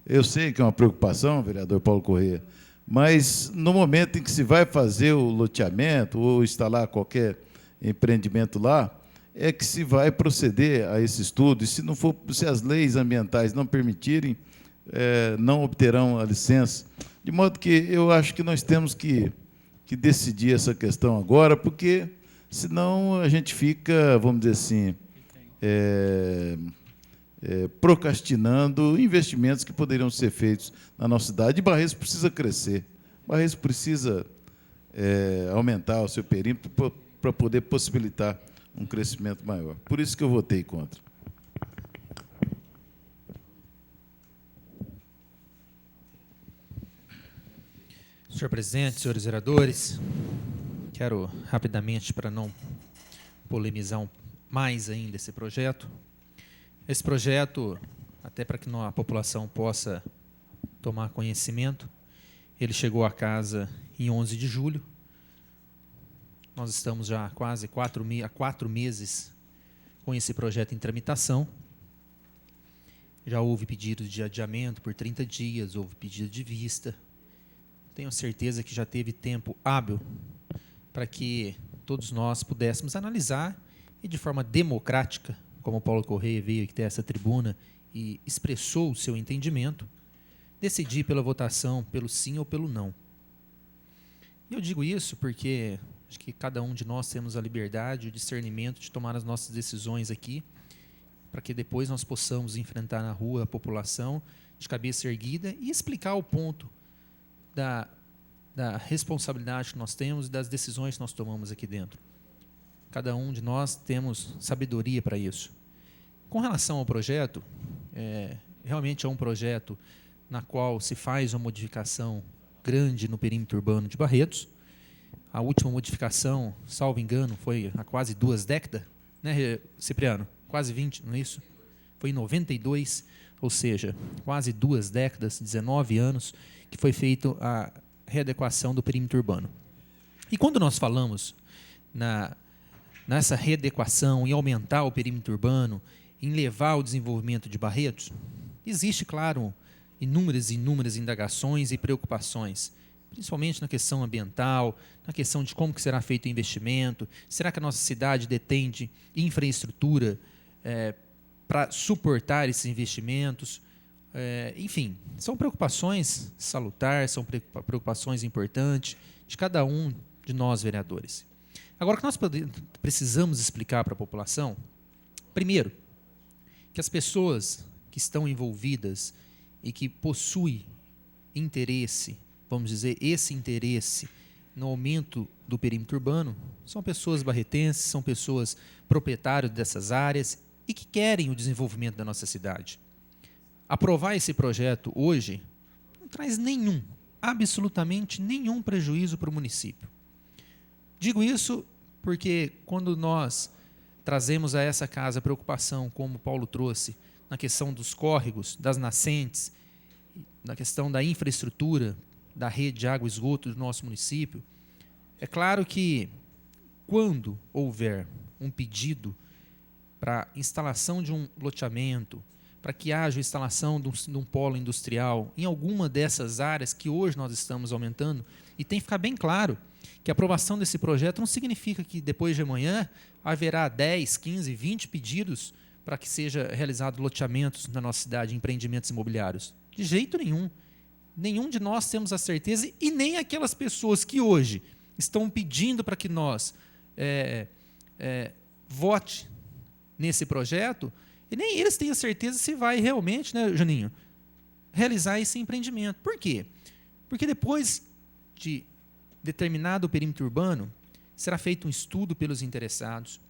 eu sei que é uma preocupação, vereador Paulo Correia, mas no momento em que se vai fazer o loteamento ou instalar qualquer empreendimento lá, é que se vai proceder a esse estudo, e se as leis ambientais não permitirem, não obterão a licença. De modo que eu acho que nós temos que decidir essa questão agora, porque senão a gente fica, vamos dizer assim, procrastinando investimentos que poderiam ser feitos na nossa cidade. E Barretos precisa crescer, Barretos precisa aumentar o seu perímetro para poder possibilitar um crescimento maior. Por isso que eu votei contra. Senhor presidente, senhores vereadores, quero rapidamente, para não polemizar mais ainda esse projeto. Esse projeto, até para que a população possa tomar conhecimento, ele chegou à casa em 11 de julho. Nós estamos já há quase 4 meses com esse projeto em tramitação. Já houve pedido de adiamento por 30 dias, houve pedido de vista. Tenho certeza que já teve tempo hábil para que todos nós pudéssemos analisar e, de forma democrática, como o Paulo Correia veio aqui ter essa tribuna e expressou o seu entendimento, decidir pela votação, pelo sim ou pelo não. E eu digo isso porque acho que cada um de nós temos a liberdade e o discernimento de tomar as nossas decisões aqui, para que depois nós possamos enfrentar na rua a população de cabeça erguida e explicar o ponto da responsabilidade que nós temos e das decisões que nós tomamos aqui dentro. Cada um de nós temos sabedoria para isso. Com relação ao projeto, realmente é um projeto na qual se faz uma modificação grande no perímetro urbano de Barretos. A última modificação, salvo engano, foi há quase 2 décadas, né, Cipriano? Quase 20, não é isso? Foi em 92, ou seja, quase 2 décadas, 19 anos, que foi feita a readequação do perímetro urbano. E quando nós falamos nessa readequação, em aumentar o perímetro urbano, em levar o desenvolvimento de Barretos, existe, claro, inúmeras indagações e preocupações, principalmente na questão ambiental, na questão de como que será feito o investimento, será que a nossa cidade detém de infraestrutura para suportar esses investimentos, enfim, são preocupações salutares, são preocupações importantes de cada um de nós, vereadores. Agora, o que nós precisamos explicar para a população, primeiro, que as pessoas que estão envolvidas e que possuem interesse, vamos dizer, esse interesse no aumento do perímetro urbano, são pessoas barretenses, são pessoas proprietárias dessas áreas e que querem o desenvolvimento da nossa cidade. Aprovar esse projeto hoje não traz absolutamente nenhum prejuízo para o município. Digo isso porque quando nós trazemos a essa casa a preocupação, como o Paulo trouxe, na questão dos córregos, das nascentes, na questão da infraestrutura, da rede de água e esgoto do nosso município, é claro que quando houver um pedido para instalação de um loteamento, para que haja a instalação de um polo industrial em alguma dessas áreas que hoje nós estamos aumentando, e tem que ficar bem claro que a aprovação desse projeto não significa que depois de amanhã haverá 10, 15, 20 pedidos para que seja realizado loteamentos na nossa cidade, empreendimentos imobiliários. De jeito nenhum. Nenhum de nós temos a certeza, e nem aquelas pessoas que hoje estão pedindo para que nós vote nesse projeto, e nem eles têm a certeza se vai realmente, né, Juninho, realizar esse empreendimento. Por quê? Porque depois de determinado o perímetro urbano, será feito um estudo pelos interessados,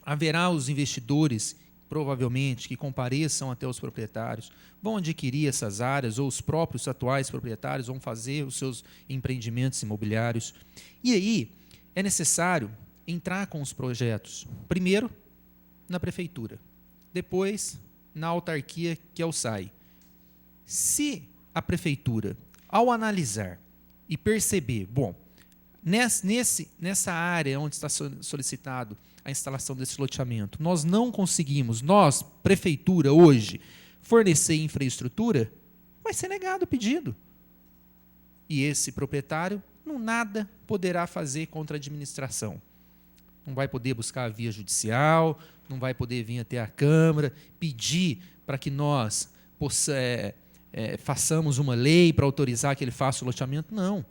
haverá os investidores, provavelmente, que compareçam até os proprietários, vão adquirir essas áreas, ou os próprios atuais proprietários vão fazer os seus empreendimentos imobiliários. E aí é necessário entrar com os projetos, primeiro na prefeitura, depois na autarquia, que é o SAI. Se a prefeitura, ao analisar e perceber, bom, nessa área onde está solicitado a instalação desse loteamento, nós não conseguimos, nós, prefeitura, hoje, fornecer infraestrutura, vai ser negado o pedido. E esse proprietário nada poderá fazer contra a administração. Não vai poder buscar a via judicial, não vai poder vir até a Câmara, pedir para que nós façamos uma lei para autorizar que ele faça o loteamento. Não.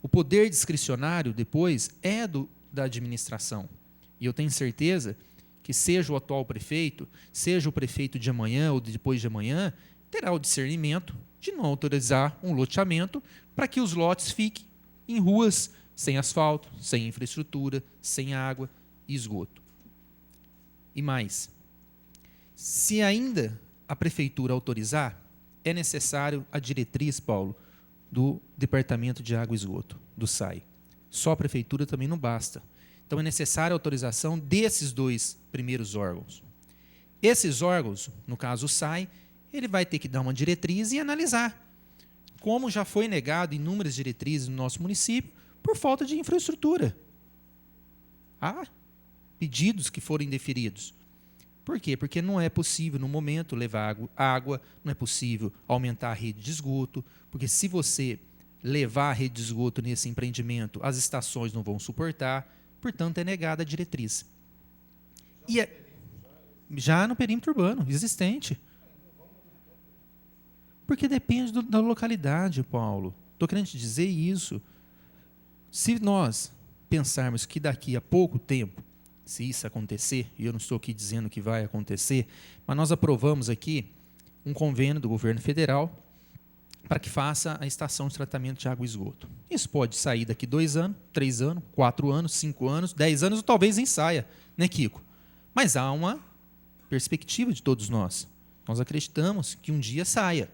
O poder discricionário, depois, é da administração. E eu tenho certeza que seja o atual prefeito, seja o prefeito de amanhã ou de depois de amanhã, terá o discernimento de não autorizar um loteamento para que os lotes fiquem em ruas sem asfalto, sem infraestrutura, sem água e esgoto. E mais, se ainda a prefeitura autorizar, é necessário a diretriz, Paulo, do Departamento de Água e Esgoto, do SAI. Só a prefeitura também não basta. Então, é necessária a autorização desses 2 primeiros órgãos. Esses órgãos, no caso o SAI, ele vai ter que dar uma diretriz e analisar. Como já foi negado inúmeras diretrizes no nosso município por falta de infraestrutura. Há pedidos que foram indeferidos. Por quê? Porque não é possível, no momento, levar água, não é possível aumentar a rede de esgoto, porque se você levar a rede de esgoto nesse empreendimento, as estações não vão suportar, portanto, é negada a diretriz. Já no perímetro urbano, existente. Porque depende da localidade, Paulo. Estou querendo te dizer isso. Se nós pensarmos que daqui a pouco tempo, se isso acontecer, e eu não estou aqui dizendo que vai acontecer, mas nós aprovamos aqui um convênio do governo federal para que faça a estação de tratamento de água e esgoto. Isso pode sair daqui 2 anos, 3 anos, 4 anos, 5 anos, 10 anos, ou talvez nem saia, né, Kiko? Mas há uma perspectiva de todos nós. Nós acreditamos que um dia saia,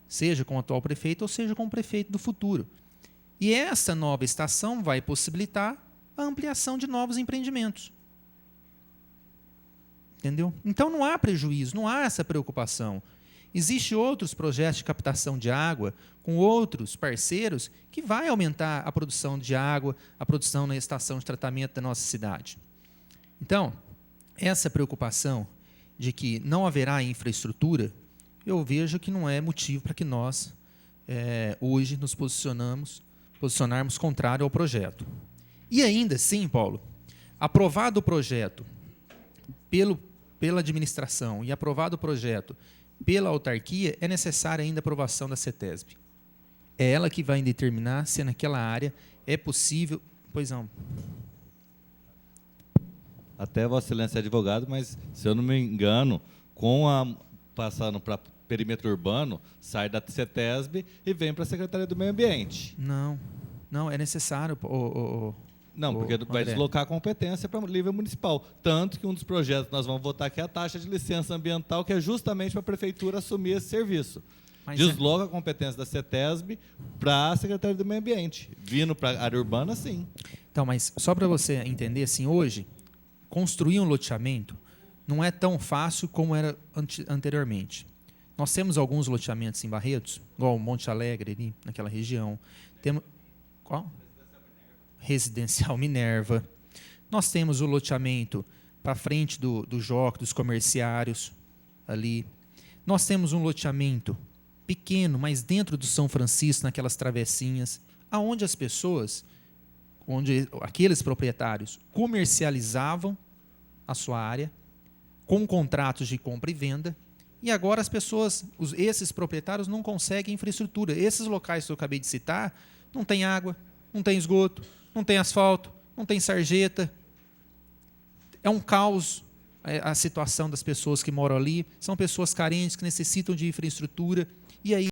seja com o atual prefeito ou seja com o prefeito do futuro. E essa nova estação vai possibilitar a ampliação de novos empreendimentos. Entendeu? Então não há prejuízo, não há essa preocupação. Existem outros projetos de captação de água com outros parceiros que vai aumentar a produção de água, a produção na estação de tratamento da nossa cidade. Então, essa preocupação de que não haverá infraestrutura, eu vejo que não é motivo para que nós, hoje, nos posicionarmos contrário ao projeto. E ainda assim, Paulo, aprovado o projeto pela administração e aprovado o projeto pela autarquia, é necessária ainda a aprovação da CETESB. É ela que vai determinar se naquela área é possível... Pois não. Até Vossa Excelência é advogado, mas, se eu não me engano, passando para perímetro urbano, sai da CETESB e vem para a Secretaria do Meio Ambiente. Não, é necessário... Não, porque vai deslocar a competência para o nível municipal. Tanto que um dos projetos que nós vamos votar aqui é a taxa de licença ambiental, que é justamente para a prefeitura assumir esse serviço. Desloca a competência da CETESB para a Secretaria do Meio Ambiente. Vindo para a área urbana, sim. Então, mas só para você entender, assim, hoje, construir um loteamento não é tão fácil como era anteriormente. Nós temos alguns loteamentos em Barretos, igual Monte Alegre, ali, naquela região. Temos... Qual? Residencial Minerva. Nós temos o loteamento para frente do Jockey, dos comerciários, ali. Nós temos um loteamento pequeno, mas dentro do São Francisco, naquelas travessinhas, aonde as pessoas, onde aqueles proprietários comercializavam a sua área, com contratos de compra e venda, e agora as pessoas, esses proprietários não conseguem infraestrutura. Esses locais que eu acabei de citar, não tem água, não tem esgoto, não tem asfalto, não tem sarjeta. É um caos a situação das pessoas que moram ali. São pessoas carentes, que necessitam de infraestrutura. E aí